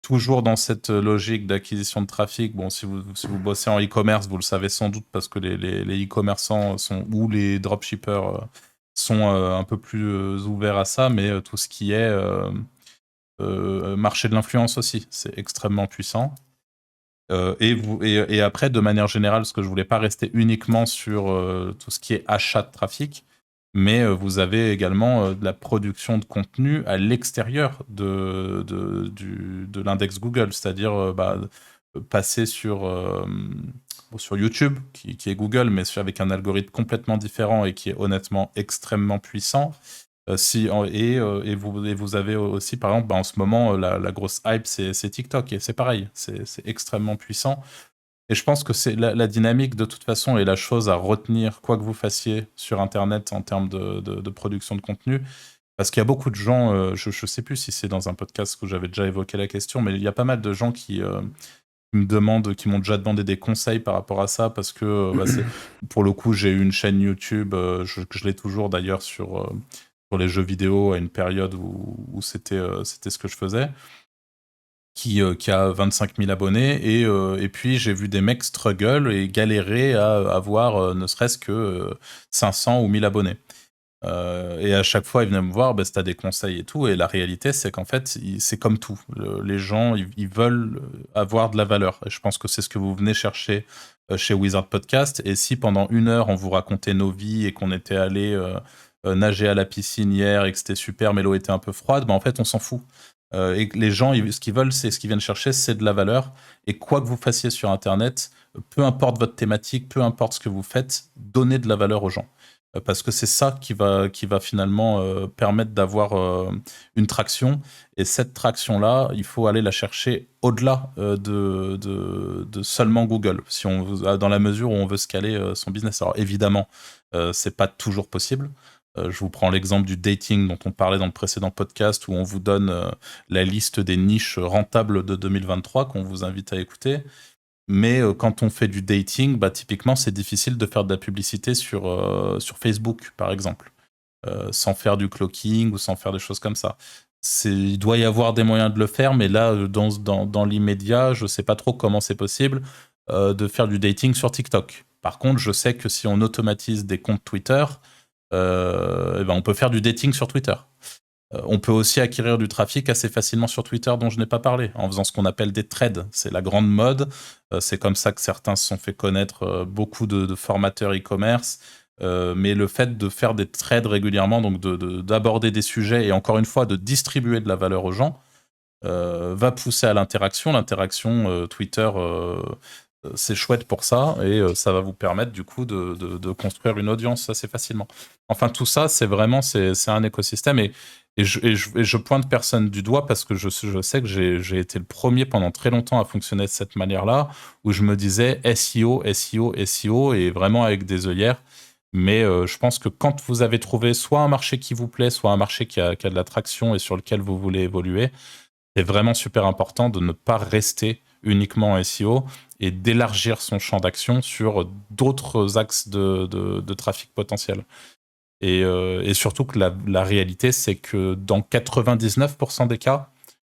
Toujours dans cette logique d'acquisition de trafic. Bon, si vous bossez en e-commerce, vous le savez sans doute parce que les e-commerçants ou les dropshippers sont un peu plus ouverts à ça, mais tout ce qui est marché de l'influence aussi, c'est extrêmement puissant. Et après, de manière générale, parce que je voulais pas rester uniquement sur tout ce qui est achat de trafic, mais vous avez également de la production de contenu à l'extérieur de l'index Google, c'est-à-dire passer sur YouTube, qui est Google, mais avec un algorithme complètement différent et qui est honnêtement extrêmement puissant. Et vous avez aussi, par exemple, en ce moment, la grosse hype, c'est TikTok, et c'est pareil, c'est extrêmement puissant. Et je pense que c'est la dynamique, de toute façon, et la chose à retenir, quoi que vous fassiez sur Internet en termes de production de contenu, Parce qu'il y a beaucoup de gens, je sais plus si c'est dans un podcast où j'avais déjà évoqué la question, mais il y a pas mal de gens qui me demandent, qui m'ont déjà demandé des conseils par rapport à ça, parce que pour le coup, j'ai eu une chaîne YouTube, je l'ai toujours d'ailleurs sur les jeux vidéo à une période où c'était ce que je faisais, qui a 25 000 abonnés, et puis j'ai vu des mecs struggle et galérer à avoir ne serait-ce que 500 ou 1000 abonnés. Et à chaque fois, ils venaient me voir, si t'as des conseils et tout. Et la réalité, c'est qu'en fait, c'est comme tout. Les gens, ils veulent avoir de la valeur. Et je pense que c'est ce que vous venez chercher chez Wizard Podcast. Et si pendant 1 heure, on vous racontait nos vies et qu'on était allé nager à la piscine hier et que c'était super, mais l'eau était un peu froide, en fait, on s'en fout. Et les gens, ce qu'ils veulent, c'est ce qu'ils viennent chercher, c'est de la valeur. Et quoi que vous fassiez sur Internet, peu importe votre thématique, peu importe ce que vous faites, donnez de la valeur aux gens. Parce que c'est ça qui va finalement permettre d'avoir une traction. Et cette traction-là, il faut aller la chercher au-delà de seulement Google, si dans la mesure où on veut scaler son business. Alors évidemment, c'est pas toujours possible. Je vous prends l'exemple du dating dont on parlait dans le précédent podcast, où on vous donne la liste des niches rentables de 2023 qu'on vous invite à écouter. Mais quand on fait du dating, typiquement, c'est difficile de faire de la publicité sur Facebook, par exemple, sans faire du cloaking ou sans faire des choses comme ça. Il doit y avoir des moyens de le faire, mais là, dans l'immédiat, je ne sais pas trop comment c'est possible de faire du dating sur TikTok. Par contre, je sais que si on automatise des comptes Twitter, on peut faire du dating sur Twitter. On peut aussi acquérir du trafic assez facilement sur Twitter, dont je n'ai pas parlé, en faisant ce qu'on appelle des trades. C'est la grande mode. C'est comme ça que certains se sont fait connaître, beaucoup de formateurs e-commerce. Mais le fait de faire des trades régulièrement, donc d'aborder des sujets et encore une fois de distribuer de la valeur aux gens, va pousser à l'interaction. L'interaction Twitter, c'est chouette pour ça, et ça va vous permettre du coup de construire une audience assez facilement. Enfin, tout ça, c'est un écosystème, et je pointe personne du doigt parce que je sais que j'ai été le premier pendant très longtemps à fonctionner de cette manière-là, où je me disais SEO, SEO, SEO, et vraiment avec des œillères. Mais je pense que quand vous avez trouvé soit un marché qui vous plaît, soit un marché qui a de l'attraction et sur lequel vous voulez évoluer, c'est vraiment super important de ne pas rester uniquement en SEO et d'élargir son champ d'action sur d'autres axes de trafic potentiel. Et surtout que la réalité, c'est que dans 99% des cas,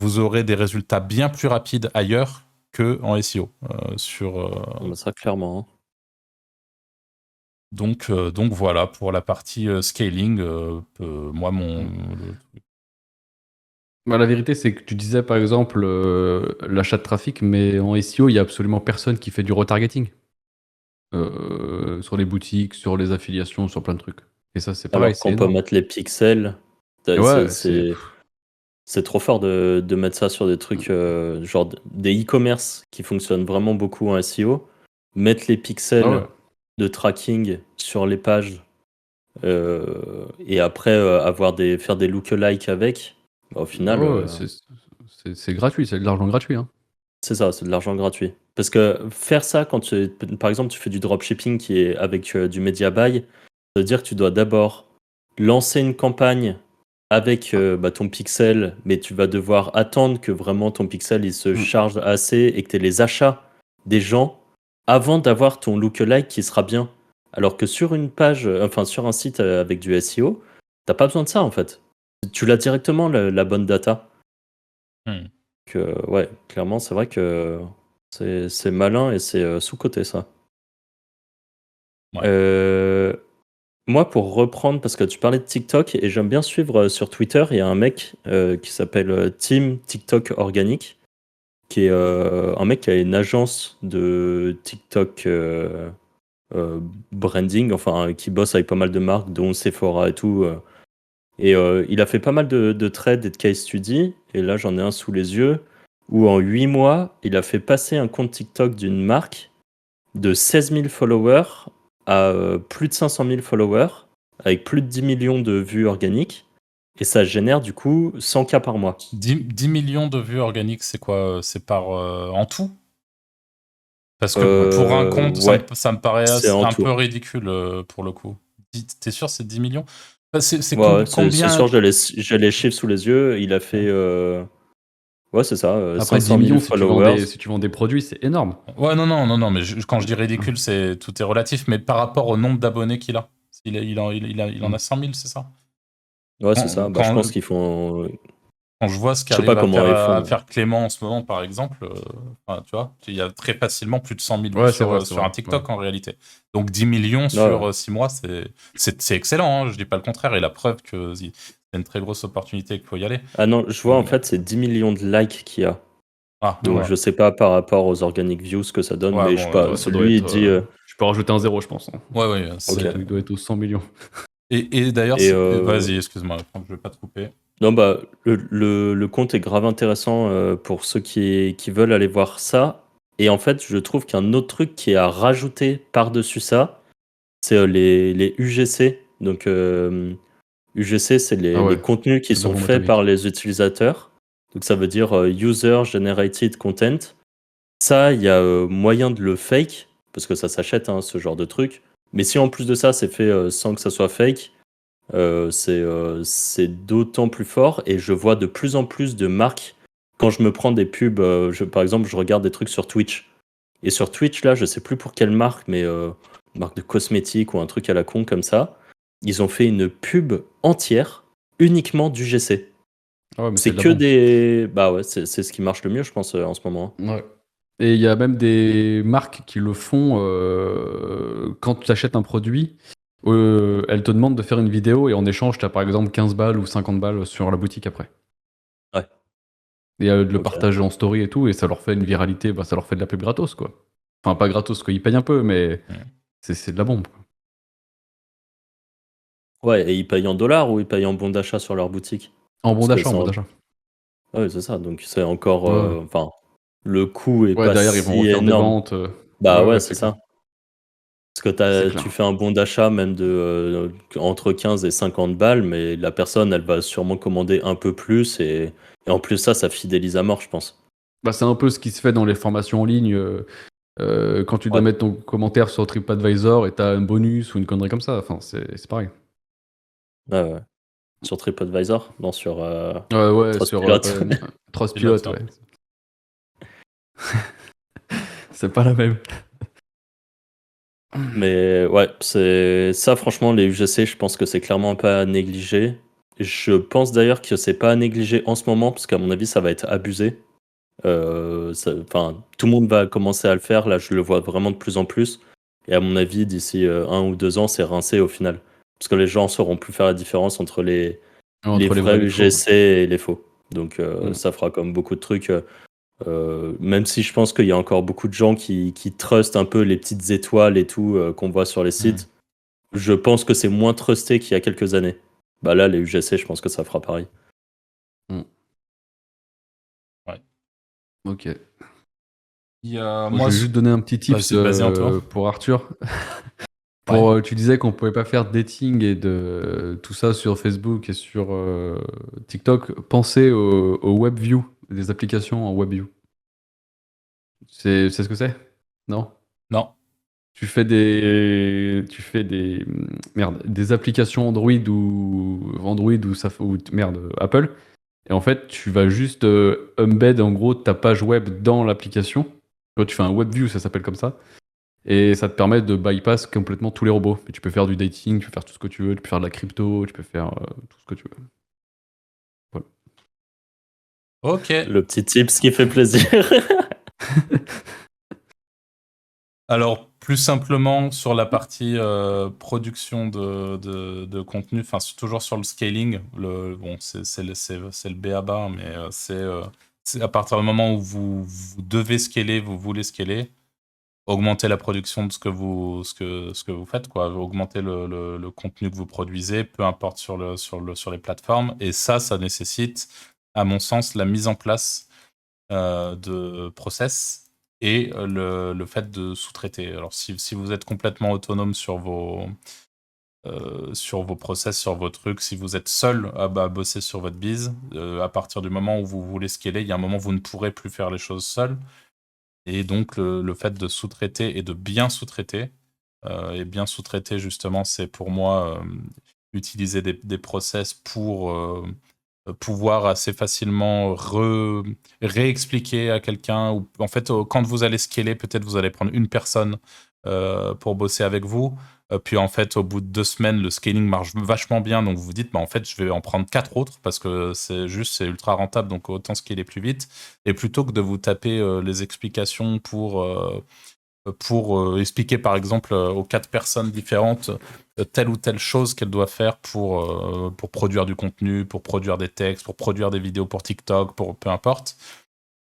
vous aurez des résultats bien plus rapides ailleurs qu'en SEO. Ça, clairement. Hein. Donc voilà, pour la partie scaling, moi, La vérité, c'est que tu disais par exemple l'achat de trafic, mais en SEO, il n'y a absolument personne qui fait du retargeting. Sur les boutiques, sur les affiliations, sur plein de trucs. Et ça, c'est pareil, Alors c'est qu'on peut énorme. mettre les pixels, Ouais, c'est trop fort de mettre ça sur des trucs genre des e-commerce qui fonctionnent vraiment beaucoup en SEO. Mettre les pixels ouais. de tracking sur les pages et après faire des lookalikes avec, au final, Ouais, c'est gratuit, c'est de l'argent gratuit. Hein. c'est ça, c'est de l'argent gratuit. Parce que faire ça quand par exemple tu fais du dropshipping qui est avec du media buy, ça veut dire que tu dois d'abord lancer une campagne avec ton pixel, mais tu vas devoir attendre que vraiment ton pixel il se charge assez et que tu aies les achats des gens avant d'avoir ton lookalike qui sera bien. Alors que sur une page, enfin sur un site avec du SEO, t'as pas besoin de ça en fait. Tu l'as directement la bonne data. Ouais, clairement, c'est vrai que c'est malin et c'est sous-coté ça. Ouais. Moi, pour reprendre, parce que tu parlais de TikTok et j'aime bien suivre sur Twitter, il y a un mec qui s'appelle Team TikTok Organique, qui est un mec qui a une agence de TikTok branding, enfin qui bosse avec pas mal de marques, dont Sephora et tout. Et il a fait pas mal de trades et de case studies, et là j'en ai un sous les yeux, où en 8 mois, il a fait passer un compte TikTok d'une marque de 16 000 followers à plus de 500 000 followers, avec plus de 10 millions de vues organiques, et ça génère du coup 100K par mois. 10 millions de vues organiques, c'est quoi? C'est par en tout? Parce que pour un compte, Ouais, ça me paraît c'est en un tout. peu ridicule pour le coup. T'es sûr, c'est 10 millions? Enfin, c'est Ouais, c'est combien? sûr, j'ai les chiffres sous les yeux. Il a fait. Ouais, c'est ça, Après, 10 500 000 millions, followers. si tu vends des produits, c'est énorme. Ouais, non, mais quand je dis ridicule, c'est tout est relatif, mais par rapport au nombre d'abonnés qu'il a. Il en a 100 000, c'est ça? Ouais, c'est ça. Bah, je pense qu'ils font. Quand je vois ce Je sais pas qu'arrive comment ils font. à faire Clément en ce moment, par exemple, enfin, tu vois, il y a très facilement plus de 100 000 vues Ouais, c'est vrai, c'est sur vrai. un TikTok en réalité. Donc 10 millions Ouais. sur 6 mois, c'est excellent, hein, je dis pas le contraire, et la preuve que c'est une très grosse opportunité et qu'il faut y aller. Ah non, je vois en fait, c'est 10 millions de likes qu'il y a. Ah, Donc voilà. je sais pas par rapport aux organic views ce que ça donne, Ouais, mais bon, je sais pas. Ouais, ça doit Lui, il être. dit. Tu peux rajouter un zéro, je pense, hein. ouais, Ok. Il doit être aux 100 millions. Et d'ailleurs, Et vas-y, excuse-moi, je vais pas te couper. non, bah, le compte est grave intéressant pour ceux qui veulent aller voir ça. Et en fait, je trouve qu'un autre truc qui est à rajouter par-dessus ça, c'est les UGC. Donc, UGC, c'est Ah les ouais, contenus qui c'est de la sont bombe faits par atomique. les utilisateurs. Donc, ça veut dire User Generated Content. Ça, il y a moyen de le fake, parce que ça s'achète, hein, ce genre de truc. Mais si en plus de ça, c'est fait sans que ça soit fake, c'est d'autant plus fort. Et je vois de plus en plus de marques, quand je me prends des pubs, par exemple, je regarde des trucs sur Twitch. Et sur Twitch, là, je sais plus pour quelle marque, mais une marque de cosmétiques ou un truc à la con comme ça, ils ont fait une pub entière uniquement du GC. Ah ouais, mais c'est C'est de la que bombe. des... Bah ouais, c'est ce qui marche le mieux, je pense, en ce moment. Ouais. Et il y a même des marques qui le font quand tu achètes un produit. Elles te demandent de faire une vidéo et en échange, tu as par exemple 15 balles ou 50 balles sur la boutique après. Ouais. Et de le Ok. partager en story et tout, et ça leur fait une viralité, bah, ça leur fait de la pub gratos, quoi. Enfin, pas gratos, quoi, ils payent un peu, mais Mm. c'est de la bombe, quoi. Ouais, et ils payent en dollars ou ils payent en bon d'achat sur leur boutique? En bon Parce que d'achat, en c'est bon d'achat. ouais, c'est ça. Donc c'est encore... Ouais, Enfin, le coût est ouais, pas derrière, ils vont si refaire des énorme. ventes. Bah Ouais, ouais, ouais, c'est c'est clair. ça. Parce C'est que clair. tu fais un bon d'achat même de entre 15 et 50 balles, mais la personne, elle va sûrement commander un peu plus. Et en plus, ça fidélise à mort, je pense. Bah, c'est un peu ce qui se fait dans les formations en ligne. Quand tu dois Ouais, mettre ton commentaire sur TripAdvisor et t'as un bonus ou une connerie comme ça. Enfin, c'est pareil. ouais, ouais. Sur TripAdvisor, non, sur Ouais, sur Trustpilot. Trustpilot, Pilote, hein. ouais. C'est pas la même. Mais ouais, c'est ça, franchement, les UGC, je pense que c'est clairement pas à négliger. Je pense d'ailleurs que c'est pas à négliger en ce moment, parce qu'à mon avis, ça va être abusé. Enfin, tout le monde va commencer à le faire. Là, je le vois vraiment de plus en plus. Et à mon avis, d'ici 1 ou 2 ans, c'est rincé au final. Parce que les gens sauront plus faire la différence entre les Entre les vrais vrais et les faux. UGC et les faux. Donc, Mm. ça fera comme beaucoup de trucs. Même si je pense qu'il y a encore beaucoup de gens qui trustent un peu les petites étoiles et tout qu'on voit sur les Mm. sites, je pense que c'est moins trusté qu'il y a quelques années. Bah là, les UGC, je pense que ça fera pareil. Mm. Ouais. Ok. Bon, je Moi, vais juste donner un petit tips vas-y, Antoine. pour Arthur. Ouais. Tu disais qu'on pouvait pas faire de dating et de tout ça sur Facebook et sur TikTok. Pensez au WebView, des applications en WebView. C'est ce que c'est? Non? Non. Des applications Android ou merde, Apple. Et en fait, tu vas juste embed en gros ta page web dans l'application. Tu fais un WebView, ça s'appelle comme ça. Et ça te permet de bypass complètement tous les robots. Et tu peux faire du dating, tu peux faire tout ce que tu veux, tu peux faire de la crypto, tu peux faire tout ce que tu veux. Voilà. Ok. Le petit tips qui fait plaisir. Alors, plus simplement, sur la partie production de contenu, enfin, toujours sur le scaling, bon, c'est le b.a.-ba, hein, mais c'est à partir du moment où vous devez scaler, vous voulez scaler, augmenter la production de ce que vous faites, quoi. Augmenter le contenu que vous produisez, peu importe sur les plateformes. Et ça nécessite, à mon sens, la mise en place de process et le fait de sous-traiter. Alors, si vous êtes complètement autonome sur vos process, sur vos trucs, si vous êtes seul à bosser sur votre bise, à partir du moment où vous voulez scaler, il y a un moment où vous ne pourrez plus faire les choses seul. Et donc, le fait de sous-traiter et de bien sous-traiter, et bien sous-traiter, justement, c'est pour moi utiliser des process pour pouvoir assez facilement réexpliquer à quelqu'un. Ou en fait, quand vous allez scaler, peut-être vous allez prendre une personne pour bosser avec vous. Puis en fait, au bout de 2 semaines, le scaling marche vachement bien. Donc vous vous dites, bah, en fait, je vais en prendre 4 autres parce que c'est ultra rentable. Donc autant scaler plus vite. Et plutôt que de vous taper les explications pour expliquer par exemple aux 4 personnes différentes telle ou telle chose qu'elles doivent faire pour produire du contenu, pour produire des textes, pour produire des vidéos pour TikTok, pour peu importe.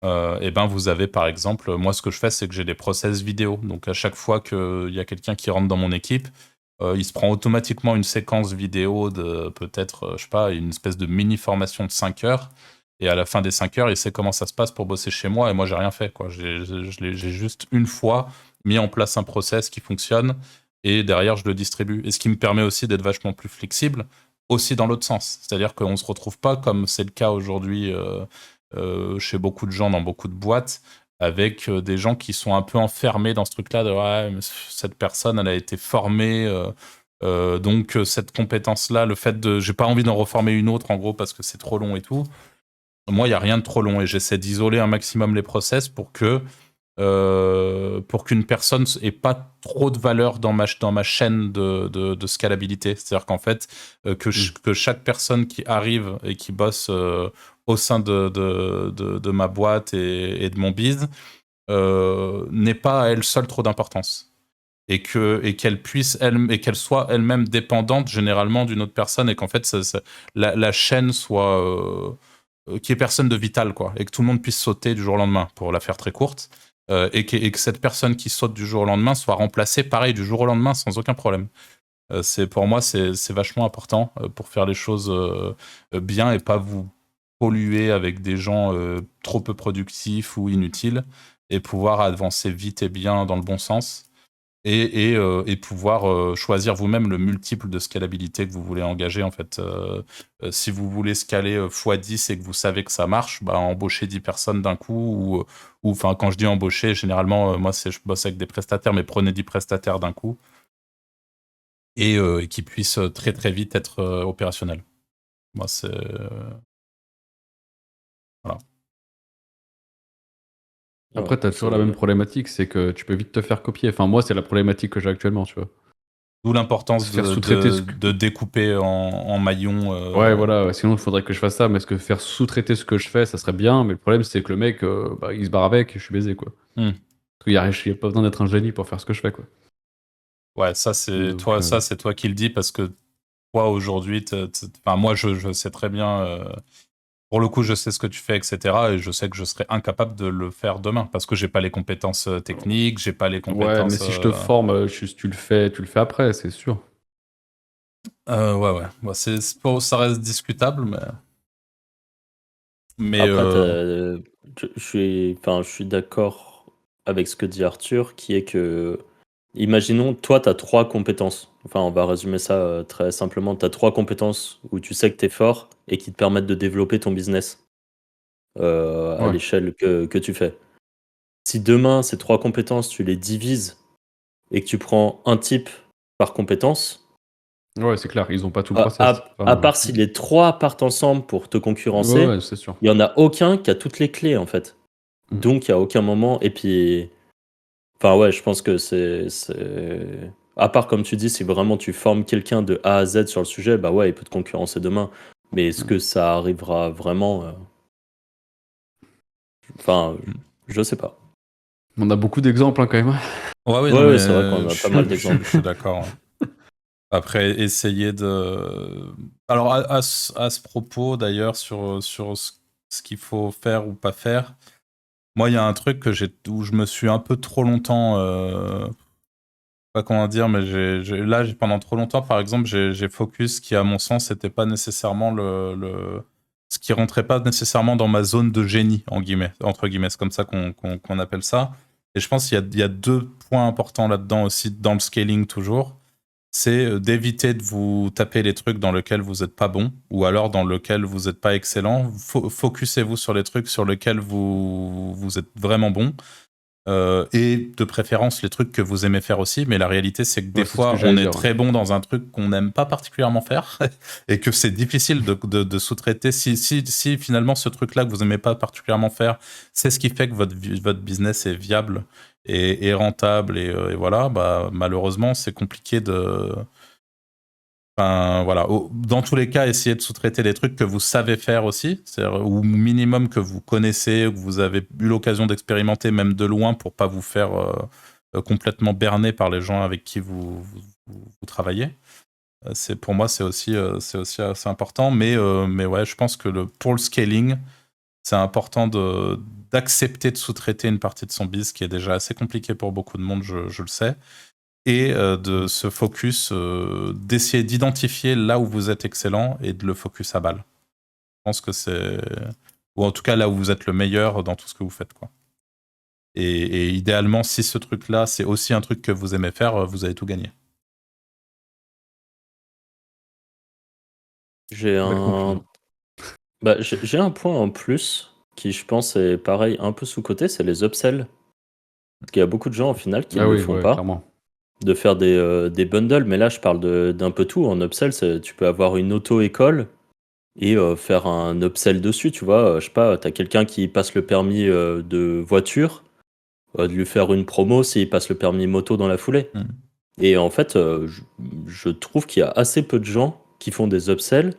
Et ben vous avez par exemple, moi ce que je fais c'est que j'ai des process vidéo. Donc à chaque fois qu'il y a quelqu'un qui rentre dans mon équipe, il se prend automatiquement une séquence vidéo de peut-être, je sais pas, une espèce de mini formation de 5 heures. Et à la fin des 5 heures, il sait comment ça se passe pour bosser chez moi. Et moi, j'ai rien fait, quoi. J'ai juste une fois mis en place un process qui fonctionne. Et derrière, je le distribue. Et ce qui me permet aussi d'être vachement plus flexible, aussi dans l'autre sens. C'est-à-dire qu'on ne se retrouve pas, comme c'est le cas aujourd'hui chez beaucoup de gens, dans beaucoup de boîtes, avec des gens qui sont un peu enfermés dans ce truc-là de ouais, mais cette personne, elle a été formée. Donc cette compétence-là, le fait de... J'ai pas envie d'en reformer une autre, en gros, parce que c'est trop long et tout. Moi, il n'y a rien de trop long et j'essaie d'isoler un maximum les process pour qu'une personne ait pas trop de valeur dans ma chaîne de scalabilité. C'est-à-dire qu'en fait, que chaque personne qui arrive et qui bosse au sein de ma boîte et de mon biz n'ait pas à elle seule trop d'importance. Et qu'elle puisse et qu'elle soit elle-même dépendante généralement d'une autre personne et qu'en fait la chaîne soit qu'il n'y ait personne de vital, quoi, et que tout le monde puisse sauter du jour au lendemain, pour la faire très courte, et que cette personne qui saute du jour au lendemain soit remplacée, pareil, du jour au lendemain, sans aucun problème. Pour moi, c'est vachement important pour faire les choses bien et pas vous polluer avec des gens trop peu productifs ou inutiles, et pouvoir avancer vite et bien dans le bon sens. Et pouvoir choisir vous-même le multiple de scalabilité que vous voulez engager. En fait, si vous voulez scaler x10 et que vous savez que ça marche, bah, embauchez 10 personnes d'un coup. Ou enfin, quand je dis embaucher, généralement, moi, je bosse avec des prestataires, mais prenez 10 prestataires d'un coup. Et qui puissent très très vite être opérationnels. Moi, c'est... Voilà. Après, tu as toujours la même problématique, c'est que tu peux vite te faire copier. Enfin, moi, c'est la problématique que j'ai actuellement, tu vois. D'où l'importance de découper en maillons. Ouais, voilà, sinon il faudrait que je fasse ça, mais faire sous-traiter ce que je fais, ça serait bien, mais le problème c'est que le mec, il se barre avec et je suis baisé, quoi. Parce qu'il n'y a pas besoin d'être un génie pour faire ce que je fais, quoi. Ouais, ça c'est toi qui le dis, parce que toi aujourd'hui, enfin moi je sais très bien, pour le coup je sais ce que tu fais, etc. Et je sais que je serais incapable de le faire demain, parce que j'ai pas les compétences techniques, j'ai pas les compétences... Ouais, mais si je te forme, tu le fais après, c'est sûr. Ouais. Ça reste discutable, mais après, je suis d'accord avec ce que dit Arthur, qui est que, imaginons, toi, tu as 3 compétences. Enfin, on va résumer ça très simplement. Tu as 3 compétences où tu sais que tu es fort et qui te permettent de développer ton business à l'échelle que tu fais. Si demain, ces 3 compétences, tu les divises et que tu prends un type par compétence... Ouais, c'est clair, ils ont pas tout le process. À part si les 3 partent ensemble pour te concurrencer, ouais, c'est sûr. il y en a aucun qui a toutes les clés, en fait. Donc, il y a aucun moment... Et puis... Enfin, ouais, je pense que c'est... À part, comme tu dis, si vraiment tu formes quelqu'un de A à Z sur le sujet, bah ouais, il peut te concurrencer demain. Mais est-ce que ça arrivera vraiment Enfin, je sais pas. On a beaucoup d'exemples, hein, quand même. Ouais, c'est vrai qu'on a pas mal d'exemples. Je suis d'accord. Après, essayer de... Alors, à ce propos, d'ailleurs, sur ce qu'il faut faire ou pas faire, moi, il y a un truc où je me suis un peu trop longtemps... Pas comment dire, mais pendant trop longtemps, par exemple, j'ai focus qui, à mon sens, n'était pas nécessairement ce qui rentrait pas nécessairement dans ma zone de génie, entre guillemets. C'est comme ça qu'on appelle ça. Et je pense qu'il y a 2 points importants là-dedans aussi, dans le scaling toujours. C'est d'éviter de vous taper les trucs dans lesquels vous n'êtes pas bon, ou alors dans lesquels vous n'êtes pas excellent. Focussez-vous sur les trucs sur lesquels vous êtes vraiment bon. Et de préférence les trucs que vous aimez faire aussi, mais la réalité c'est que des Ouais, c'est ce fois que j'allais on est dire. très bon dans un truc qu'on n'aime pas particulièrement faire et que c'est difficile de sous-traiter. Si finalement ce truc-là que vous aimez pas particulièrement faire, c'est ce qui fait que votre business est viable et rentable et voilà, bah malheureusement c'est compliqué de. Enfin, voilà. Dans tous les cas, essayez de sous-traiter les trucs que vous savez faire aussi, ou minimum que vous connaissez, que vous avez eu l'occasion d'expérimenter même de loin pour pas vous faire complètement berner par les gens avec qui vous travaillez. Pour moi, c'est aussi assez important. Mais ouais, je pense que pour le scaling, c'est important d'accepter de sous-traiter une partie de son biz qui est déjà assez compliqué pour beaucoup de monde, je le sais, et de se focus, d'essayer d'identifier là où vous êtes excellent et de le focus à balle. Je pense que c'est... Ou en tout cas là où vous êtes le meilleur dans tout ce que vous faites, quoi. Et idéalement, si ce truc-là, c'est aussi un truc que vous aimez faire, vous avez tout gagné. J'ai Belle conclusion. j'ai un point en plus qui, je pense, est pareil, un peu sous-coté, c'est les upsells. Parce qu'il y a beaucoup de gens, au final, qui ne Ah le oui, font ouais, pas. clairement. De faire des bundles, mais là, je parle d'un peu tout. En upsell, tu peux avoir une auto-école et faire un upsell dessus, tu vois. Je sais pas, t'as quelqu'un qui passe le permis de voiture, de lui faire une promo s'il passe le permis moto dans la foulée. Mm. Et en fait, je trouve qu'il y a assez peu de gens qui font des upsells.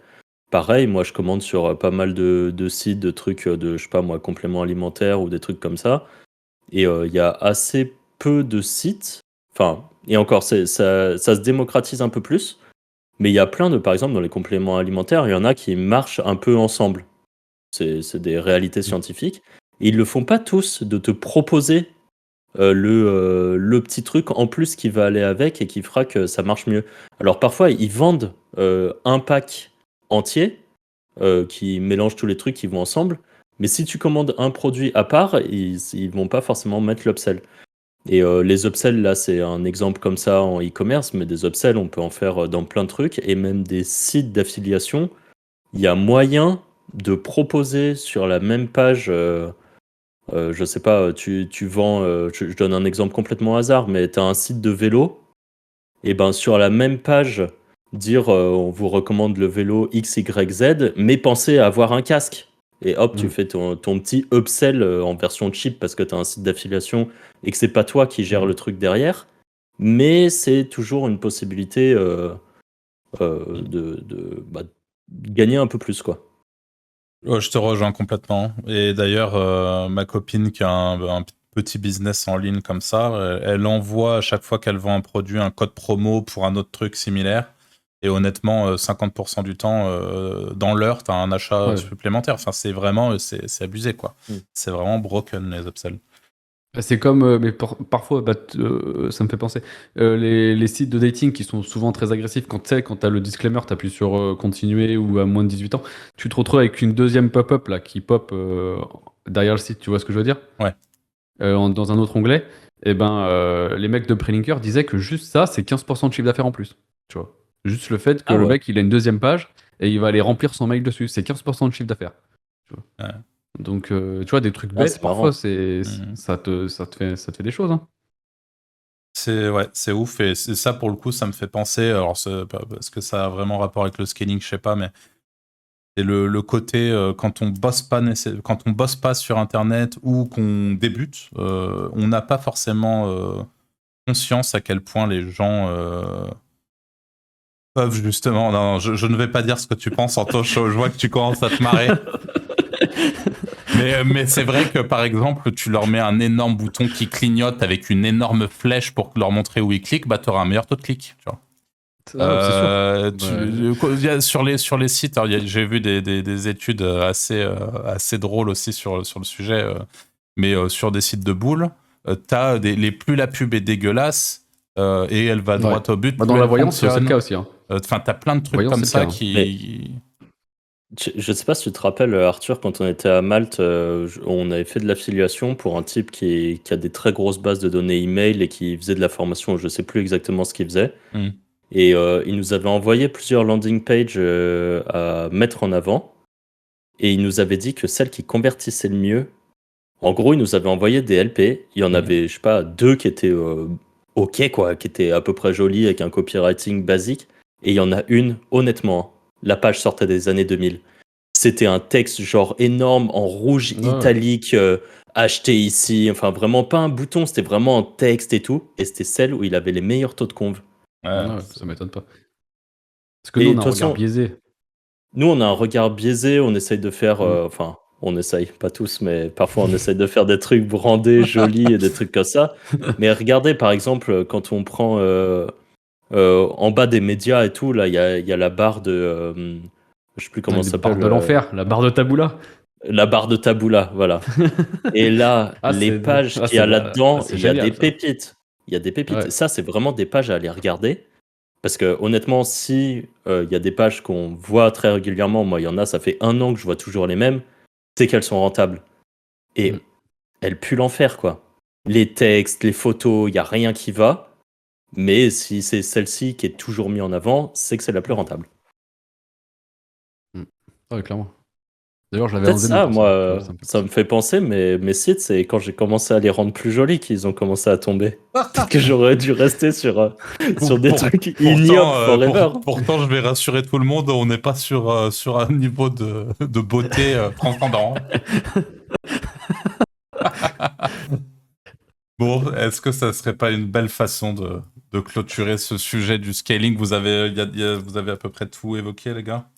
Pareil, moi, je commande sur pas mal de sites, de trucs de, je sais pas moi, compléments alimentaires ou des trucs comme ça. Et il y a assez peu de sites. Enfin, et encore, ça se démocratise un peu plus. Mais il y a plein de, par exemple, dans les compléments alimentaires, il y en a qui marchent un peu ensemble. C'est des réalités scientifiques. Et ils le font pas tous de te proposer le petit truc en plus qui va aller avec et qui fera que ça marche mieux. Alors parfois, ils vendent un pack entier qui mélange tous les trucs qui vont ensemble. Mais si tu commandes un produit à part, ils vont pas forcément mettre l'upsell. Et les upsells, là, c'est un exemple comme ça en e-commerce, mais des upsells, on peut en faire dans plein de trucs. Et même des sites d'affiliation, il y a moyen de proposer sur la même page, je sais pas, tu vends, je donne un exemple complètement au hasard, mais tu as un site de vélo, et ben sur la même page, dire on vous recommande le vélo XYZ, mais pensez à avoir un casque. Et hop, tu Mm. fais ton petit upsell en version cheap parce que tu as un site d'affiliation et que c'est pas toi qui gère le truc derrière. Mais c'est toujours une possibilité de gagner un peu plus, quoi. Ouais, je te rejoins complètement. Et d'ailleurs, ma copine qui a un petit business en ligne comme ça, elle envoie à chaque fois qu'elle vend un produit un code promo pour un autre truc similaire. Et honnêtement, 50% du temps, dans l'heure, tu as un achat Ouais. supplémentaire. Enfin, c'est vraiment, c'est abusé, quoi. Mm. C'est vraiment broken, les upsells. Bah, c'est comme, mais parfois, bah, ça me fait penser, les sites de dating qui sont souvent très agressifs, quand tu sais, quand t'as le disclaimer, t'appuies sur continuer ou à moins de 18 ans, tu te retrouves avec une deuxième pop-up là, qui pop derrière le site, tu vois ce que je veux dire? Ouais. Dans un autre onglet, et ben, les mecs de Prelinker disaient que juste ça, c'est 15% de chiffre d'affaires en plus, tu vois. Juste le fait que Ah le ouais. mec, il a une deuxième page et il va aller remplir son mail dessus, c'est 15% de chiffre d'affaires. Tu vois. Ouais. Donc, tu vois, des trucs Ah, bêtes, c'est marrant. parfois, ça te fait des choses. Hein. C'est ouf. Et ça, pour le coup, ça me fait penser. Alors, parce que ça a vraiment rapport avec le scaling, je sais pas, mais c'est le côté quand on bosse pas sur Internet ou qu'on débute, on n'a pas forcément conscience à quel point les gens peuvent justement. Non, je ne vais pas dire ce que tu penses, Antoine. Je vois que tu commences à te marrer. Mais c'est vrai que par exemple, tu leur mets un énorme bouton qui clignote avec une énorme flèche pour leur montrer où ils cliquent, bah t'auras un meilleur taux de clic. Tu vois. C'est sûr. Sur les sites, j'ai vu des études assez drôles aussi sur le sujet, mais sur des sites de boules, plus la pub est dégueulasse et elle va droit au but, Bah, plus dans la elle voyance, c'est le fonctionne. cas aussi. Hein. Enfin, t'as plein de trucs Voyance, comme c'est le ça cas, hein. qui. Je sais pas si tu te rappelles, Arthur, quand on était à Malte, on avait fait de l'affiliation pour un type qui a des très grosses bases de données email et qui faisait de la formation. Je sais plus exactement ce qu'il faisait. Hmm. Et il nous avait envoyé plusieurs landing pages à mettre en avant. Et il nous avait dit que celle qui convertissait le mieux, En gros, ils nous avaient envoyé des LP. Il y en avait, je sais pas, 2 qui étaient OK, quoi, qui étaient à peu près jolies avec un copywriting basique. Et il y en a une, honnêtement, la page sortait des années 2000. C'était un texte genre énorme en rouge italique, acheté ici. Enfin, vraiment pas un bouton, c'était vraiment un texte et tout. Et c'était celle où il avait les meilleurs taux de conv. Ça m'étonne pas. Parce que Et nous, de on a toute un regard façon, biaisé. nous, on a un regard biaisé, on essaye de faire. Mm. Enfin, on essaye, pas tous, mais parfois on essaye de faire des trucs brandés, jolis et des trucs comme ça. Mais regardez, par exemple, quand on prend en bas des médias et tout, là, il y a la barre de. Je sais plus comment ça Les barres s'appelle. de l'enfer, la barre de Taboola. La barre de Taboola, voilà. Et là, les pages qu'il y a là-dedans, c'est il y a des génial, ça. pépites. Il y a des pépites. Ouais. Ça, c'est vraiment des pages à aller regarder. Parce que honnêtement, si il y a des pages qu'on voit très régulièrement, moi, il y en a, ça fait 1 an que je vois toujours les mêmes, c'est qu'elles sont rentables. Et Mm. elles puent l'enfer, quoi. Les textes, les photos, il n'y a rien qui va. Mais si c'est celle-ci qui est toujours mise en avant, c'est que c'est la plus rentable. Ouais, clairement. D'ailleurs, je l'avais Peut-être enlevé de mon ça, portable. Tu vois, moi, ça me fait ça me penser. fait penser, mais mes sites, c'est quand j'ai commencé à les rendre plus jolis qu'ils ont commencé à tomber. Peut-être que j'aurais dû rester sur des trucs ignobles forever. Pourtant, je vais rassurer tout le monde, on n'est pas sur un niveau de beauté transcendant. Bon, est-ce que ça serait pas une belle façon de clôturer ce sujet du scaling? Vous avez, vous avez à peu près tout évoqué, les gars?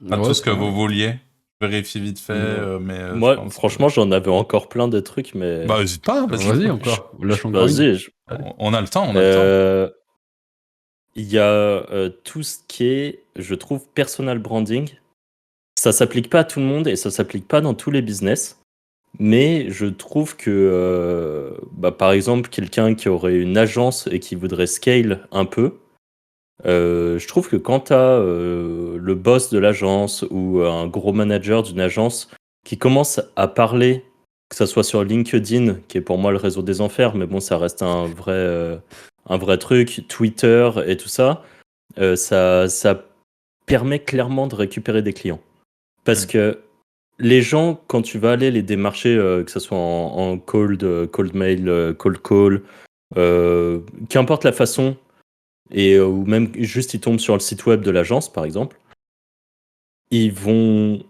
Pas Ouais, tout ce que très bien. vous vouliez. Je vérifie vite fait, mais je Moi, pense franchement, j'en avais encore plein de trucs, mais Bah, n'hésite pas, vas-y. Vas-y, encore. Lâche encore une. vas-y. On a le temps, on a le temps. Il y a tout ce qui est, je trouve, personal branding. Ça s'applique pas à tout le monde et ça s'applique pas dans tous les business. Mais je trouve que, par exemple, quelqu'un qui aurait une agence et qui voudrait scale un peu, je trouve que quand tu as le boss de l'agence ou un gros manager d'une agence qui commence à parler, que ça soit sur LinkedIn, qui est pour moi le réseau des enfers, mais bon, ça reste un vrai truc, Twitter et tout ça, ça permet clairement de récupérer des clients. Parce que les gens, quand tu vas aller les démarcher, que ce soit en cold mail, cold call, qu'importe la façon, et ou même juste ils tombent sur le site web de l'agence, par exemple, ils vont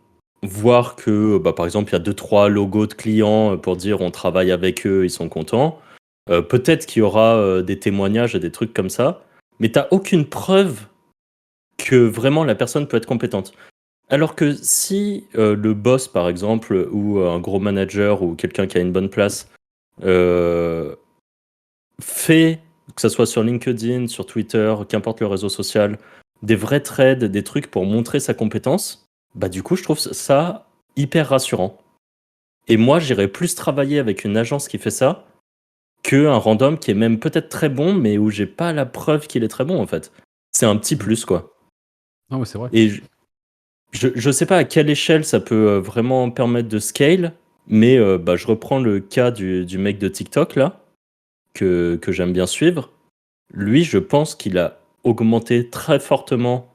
voir que, par exemple, il y a 2-3 logos de clients pour dire on travaille avec eux, ils sont contents. Peut-être qu'il y aura des témoignages et des trucs comme ça, mais tu n'as aucune preuve que vraiment la personne peut être compétente. Alors que si le boss, par exemple, ou un gros manager, ou quelqu'un qui a une bonne place, fait, que ce soit sur LinkedIn, sur Twitter, qu'importe le réseau social, des vrais trades, des trucs pour montrer sa compétence, bah du coup, je trouve ça hyper rassurant. Et moi, j'irais plus travailler avec une agence qui fait ça qu'un random qui est même peut-être très bon, mais où j'ai pas la preuve qu'il est très bon, en fait. C'est un petit plus, quoi. Non, mais c'est vrai. Et je sais pas à quelle échelle ça peut vraiment permettre de scale, mais je reprends le cas du mec de TikTok, là, que j'aime bien suivre. Lui, je pense qu'il a augmenté très fortement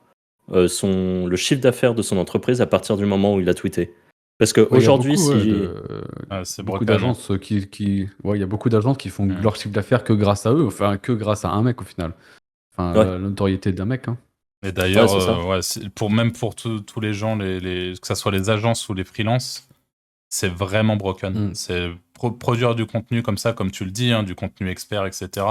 le chiffre d'affaires de son entreprise à partir du moment où il a tweeté. Parce Ouais, il y a qu'aujourd'hui, beaucoup, si... C'est beaucoup broken. d'agences ouais, il y a beaucoup d'agences qui font Mm. leur chiffre d'affaires que grâce à eux, enfin que grâce à un mec au final. Enfin, Ouais. la notoriété d'un mec. Hein. Et d'ailleurs, Ouais, c'est ça. même pour tous les gens, que ce soit les agences ou les freelances, c'est vraiment broken. Mm. C'est produire du contenu comme ça, comme tu le dis, hein, du contenu expert, etc.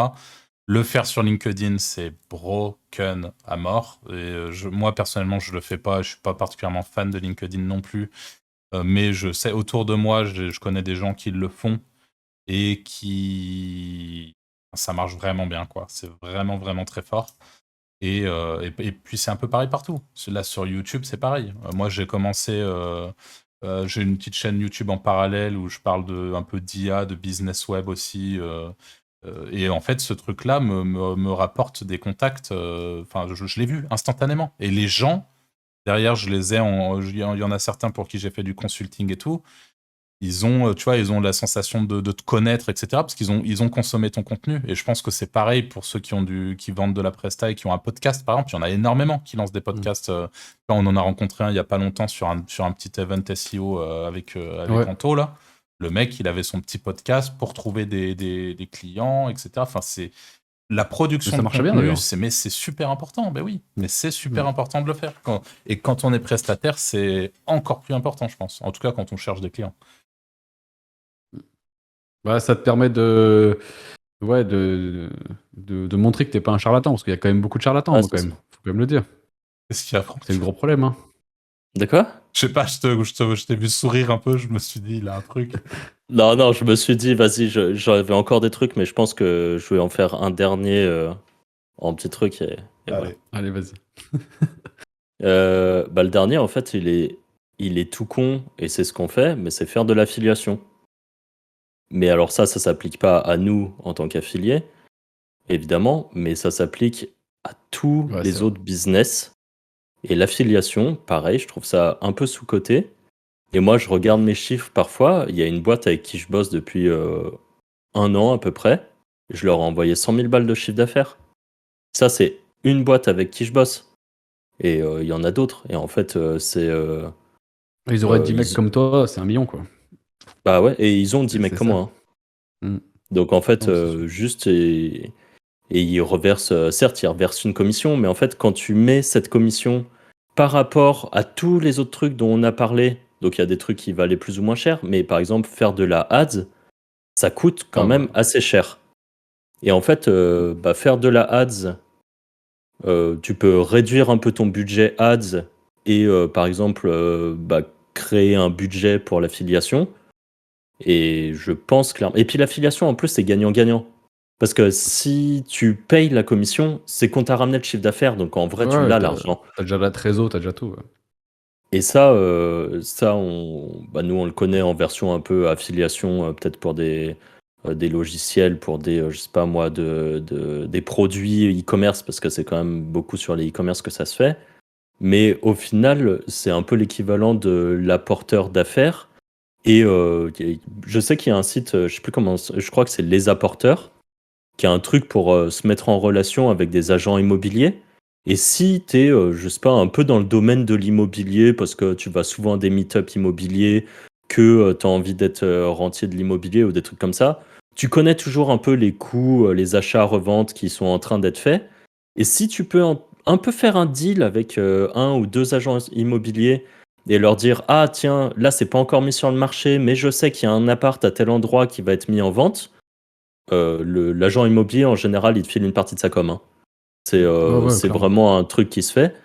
Le faire sur LinkedIn, c'est broken à mort. Et moi, personnellement, je le fais pas. Je suis pas particulièrement fan de LinkedIn non plus. Mais je sais, autour de moi, je connais des gens qui le font et qui... Ça marche vraiment bien, quoi. C'est vraiment, vraiment très fort. Et puis, c'est un peu pareil partout. Là, sur YouTube, c'est pareil. Moi, j'ai commencé... j'ai une petite chaîne YouTube en parallèle où je parle un peu d'IA, de business web aussi. Et en fait, ce truc-là me rapporte des contacts. Enfin, je l'ai vu instantanément. Et les gens, derrière, je les ai. Il y en a certains pour qui j'ai fait du consulting et tout. Ils ont, tu vois, ils ont la sensation de te connaître, etc. Parce ils ont consommé ton contenu. Et je pense que c'est pareil pour ceux qui vendent de la presta et qui ont un podcast, par exemple. Il y en a énormément qui lancent des podcasts. On en a rencontré un il n'y a pas longtemps sur un petit event SEO avec Ouais. Anto, là. Le mec, il avait son petit podcast pour trouver des clients, etc. Enfin, c'est la Mais production ça de marchait bien contenu, d'ailleurs. mais c'est super important. Ben oui, mais c'est super Mm. important de le faire. Et quand on est prestataire, c'est encore plus important, je pense. En tout cas, quand on cherche des clients. Ouais, ça te permet ouais, de montrer que t'es pas un charlatan, parce qu'il y a quand même beaucoup de charlatans, Ah, quand c'est ça. même. Faut quand même le dire. Qu'est-ce qu'il y a, C'est le Franck? gros problème, hein. De quoi? Je sais pas, je t'ai vu sourire un peu, je me suis dit, il a un truc. Non, non, je me suis dit, vas-y, j'avais encore des trucs, mais je pense que je vais en faire un dernier en petit truc et voilà. Allez. Allez, vas-y. Bah, le dernier, en fait, il est tout con et c'est ce qu'on fait, mais c'est faire de l'affiliation. Mais alors ça s'applique pas à nous en tant qu'affiliés, évidemment, mais ça s'applique à tous Ouais, c'est les vrai. autres business. Et l'affiliation, pareil, je trouve ça un peu sous-coté. Et moi, je regarde mes chiffres parfois. Il y a une boîte avec qui je bosse depuis 1 an à peu près. Je leur ai envoyé 100 000 balles de chiffre d'affaires. Ça, c'est une boîte avec qui je bosse. Et il y en a d'autres. Et en fait, Ils auraient 10 mecs ils... comme toi, c'est 1 million, quoi. Bah ouais, et ils ont 10 mecs C'est comme ça. moi, hein. Mm. Donc en fait, Non, c'est sûr. juste, et ils reversent, certes, ils reversent une commission, mais en fait, quand tu mets cette commission par rapport à tous les autres trucs dont on a parlé, donc il y a des trucs qui valaient plus ou moins cher, mais par exemple, faire de la ads, ça coûte quand Ah même bah. assez cher. Et en fait, bah, faire de la ads, tu peux réduire un peu ton budget ads et par exemple, bah, créer un budget pour l'affiliation. Et je pense clairement. Et puis l'affiliation, en plus, c'est gagnant-gagnant. Parce que si tu payes la commission, c'est qu'on t'a ramené le chiffre d'affaires. Donc en vrai, tu Ouais, l'as t'as l'argent. déjà la trésor, t'as déjà tout. Ouais. Et ça, bah, nous, on le connaît en version un peu affiliation, peut-être pour des logiciels, pour des, je sais pas moi, des produits e-commerce, parce que c'est quand même beaucoup sur les e-commerce que ça se fait. Mais au final, c'est un peu l'équivalent de l'apporteur d'affaires. Et je sais qu'il y a un site, je sais plus comment, je crois que c'est Les Apporteurs, qui a un truc pour se mettre en relation avec des agents immobiliers. Et si tu es, je sais pas, un peu dans le domaine de l'immobilier, parce que tu vas souvent à des meet-up immobiliers, que tu as envie d'être rentier de l'immobilier ou des trucs comme ça, tu connais toujours un peu les coûts, les achats, reventes qui sont en train d'être faits. Et si tu peux un peu faire un deal avec un ou deux agents immobiliers et leur dire, ah tiens, là c'est pas encore mis sur le marché, mais je sais qu'il y a un appart à tel endroit qui va être mis en vente, l'agent immobilier, en général, il te file une partie de sa com, hein. Ouais, ouais, C'est clairement. vraiment un truc qui se fait.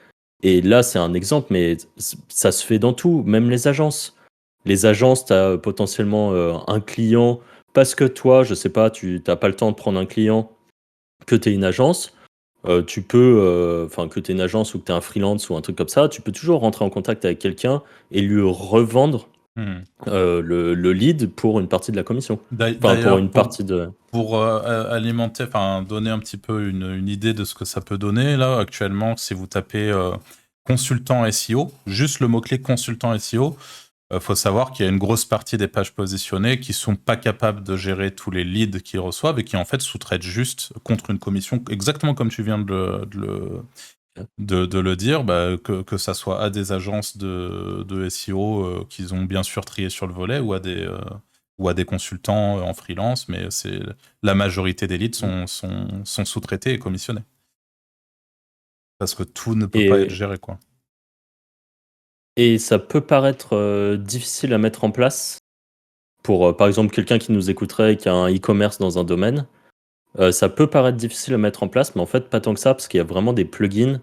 Et là, c'est un exemple, mais ça se fait dans tout, même les agences. Les agences, tu as potentiellement un client, parce que toi, je sais pas, tu n'as pas le temps de prendre un client, que tu es une agence, tu peux, enfin, que tu es une agence ou que tu es un freelance ou un truc comme ça, tu peux toujours rentrer en contact avec quelqu'un et lui revendre Hmm. le lead pour une partie de la commission. Enfin, pour D'ailleurs, une partie de. pour alimenter, enfin donner un petit peu une idée de ce que ça peut donner, là, actuellement, si vous tapez consultant SEO, juste le mot-clé consultant SEO, faut savoir qu'il y a une grosse partie des pages positionnées qui sont pas capables de gérer tous les leads qu'ils reçoivent et qui en fait sous-traitent juste contre une commission, exactement comme tu viens de le dire, bah, que ça soit à des agences de SEO qu'ils ont bien sûr trié sur le volet ou à des consultants en freelance, mais c'est la majorité des leads sont sous-traités et commissionnés. Parce que tout ne peut pas être Et, géré, quoi. et ça peut paraître difficile à mettre en place pour, par exemple, quelqu'un qui nous écouterait et qui a un e-commerce dans un domaine. Ça peut paraître difficile à mettre en place, mais en fait, pas tant que ça, parce qu'il y a vraiment des plugins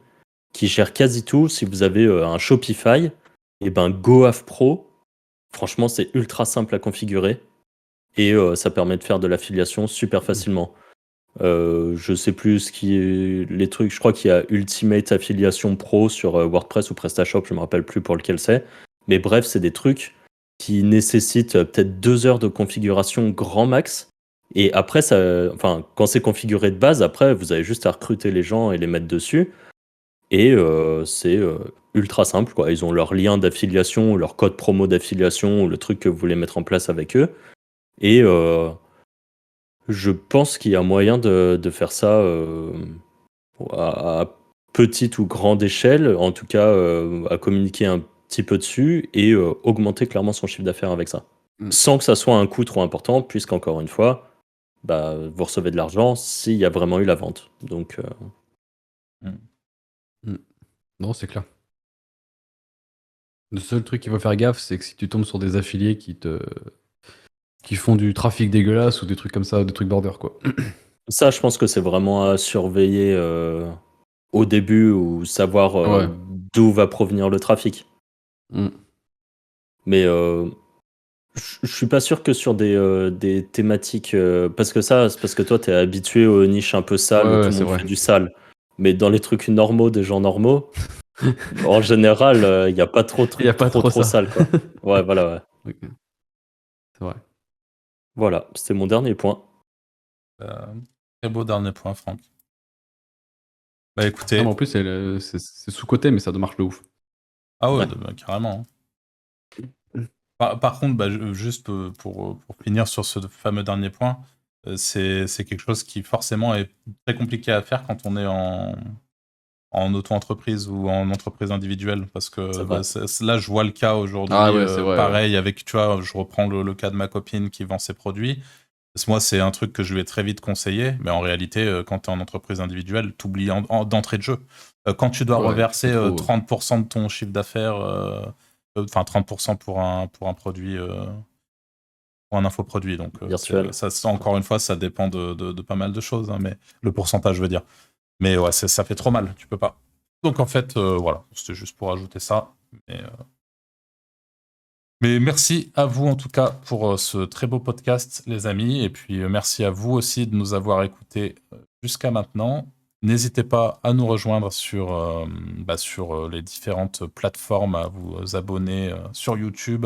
qui gèrent quasi tout. Si vous avez un Shopify, et ben GoAv Pro, franchement, c'est ultra simple à configurer et ça permet de faire de l'affiliation super facilement. Je sais plus ce qui est les trucs. Je crois qu'il y a Ultimate Affiliation Pro sur WordPress ou PrestaShop, je me rappelle plus pour lequel c'est. Mais bref, c'est des trucs qui nécessitent peut-être 2 heures de configuration grand max. Et après, enfin, quand c'est configuré de base, après, vous avez juste à recruter les gens et les mettre dessus. Et c'est ultra simple, quoi. Ils ont leur lien d'affiliation, leur code promo d'affiliation, ou le truc que vous voulez mettre en place avec eux. Et je pense qu'il y a moyen de faire ça à petite ou grande échelle, en tout cas à communiquer un petit peu dessus et augmenter clairement son chiffre d'affaires avec ça. sans que ça soit un coût trop important, puisqu'encore une fois, bah, vous recevez de l'argent s'il y a vraiment eu la vente. Donc, Non, c'est clair. Le seul truc qu'il faut faire gaffe, c'est que si tu tombes sur des affiliés qui font du trafic dégueulasse ou des trucs comme ça, des trucs border, quoi. ça, je pense que c'est vraiment à surveiller au début ou savoir Ouais. d'où va provenir le trafic. Mm. Mais je suis pas sûr que sur des thématiques. Parce que ça, c'est parce que toi, t'es habitué aux niches un peu sales où Ouais, tout le c'est monde vrai. fait du sale. Mais dans les trucs normaux des gens normaux, en général, il n'y a pas trop de Il y a trucs pas trop ça. sales, quoi. Ouais, voilà, ouais. Ok. C'est vrai. Voilà, c'était mon dernier point. Très beau dernier point, Franck. Bah écoutez, Non, mais en plus, c'est sous-côté, mais ça marche de ouf. ah ouais, Ouais. bah, carrément. Par contre, bah, juste pour finir sur ce fameux dernier point, c'est quelque chose qui forcément est très compliqué à faire quand on est en auto-entreprise ou en entreprise individuelle. Parce que C'est bah, vrai. là, je vois le cas aujourd'hui, Ah ouais, c'est vrai. pareil, avec, tu vois, je reprends le cas de ma copine qui vend ses produits. Parce que moi, c'est un truc que je lui ai très vite conseillé, mais en réalité, quand tu es en entreprise individuelle, tu oublies d'entrée de jeu. Quand tu dois Ouais, tu reverser fais trop. 30% de ton chiffre d'affaires, enfin 30% pour un produit, pour un infoproduit. Donc, Virtuel. encore une fois, ça dépend de pas mal de choses, hein, mais le pourcentage, je veux dire. Mais ouais, ça fait trop mal, tu peux pas. Donc en fait, voilà, c'était juste pour ajouter ça. Mais merci à vous en tout cas pour ce très beau podcast, les amis. Et puis merci à vous aussi de nous avoir écoutés jusqu'à maintenant. N'hésitez pas à nous rejoindre sur les différentes plateformes, à vous abonner sur YouTube,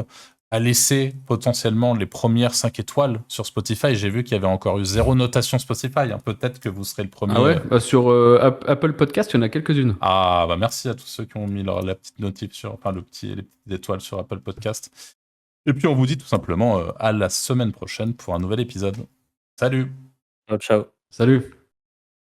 à laisser potentiellement les premières 5 étoiles sur Spotify. J'ai vu qu'il y avait encore eu 0 notation Spotify, hein. Peut-être que vous serez le premier. Ah ouais, bah sur Apple Podcast, il y en a quelques-unes. Ah bah merci à tous ceux qui ont mis la petite notif les petites étoiles sur Apple Podcast. Et puis on vous dit tout simplement à la semaine prochaine pour un nouvel épisode. Salut! Ciao, ciao. Salut!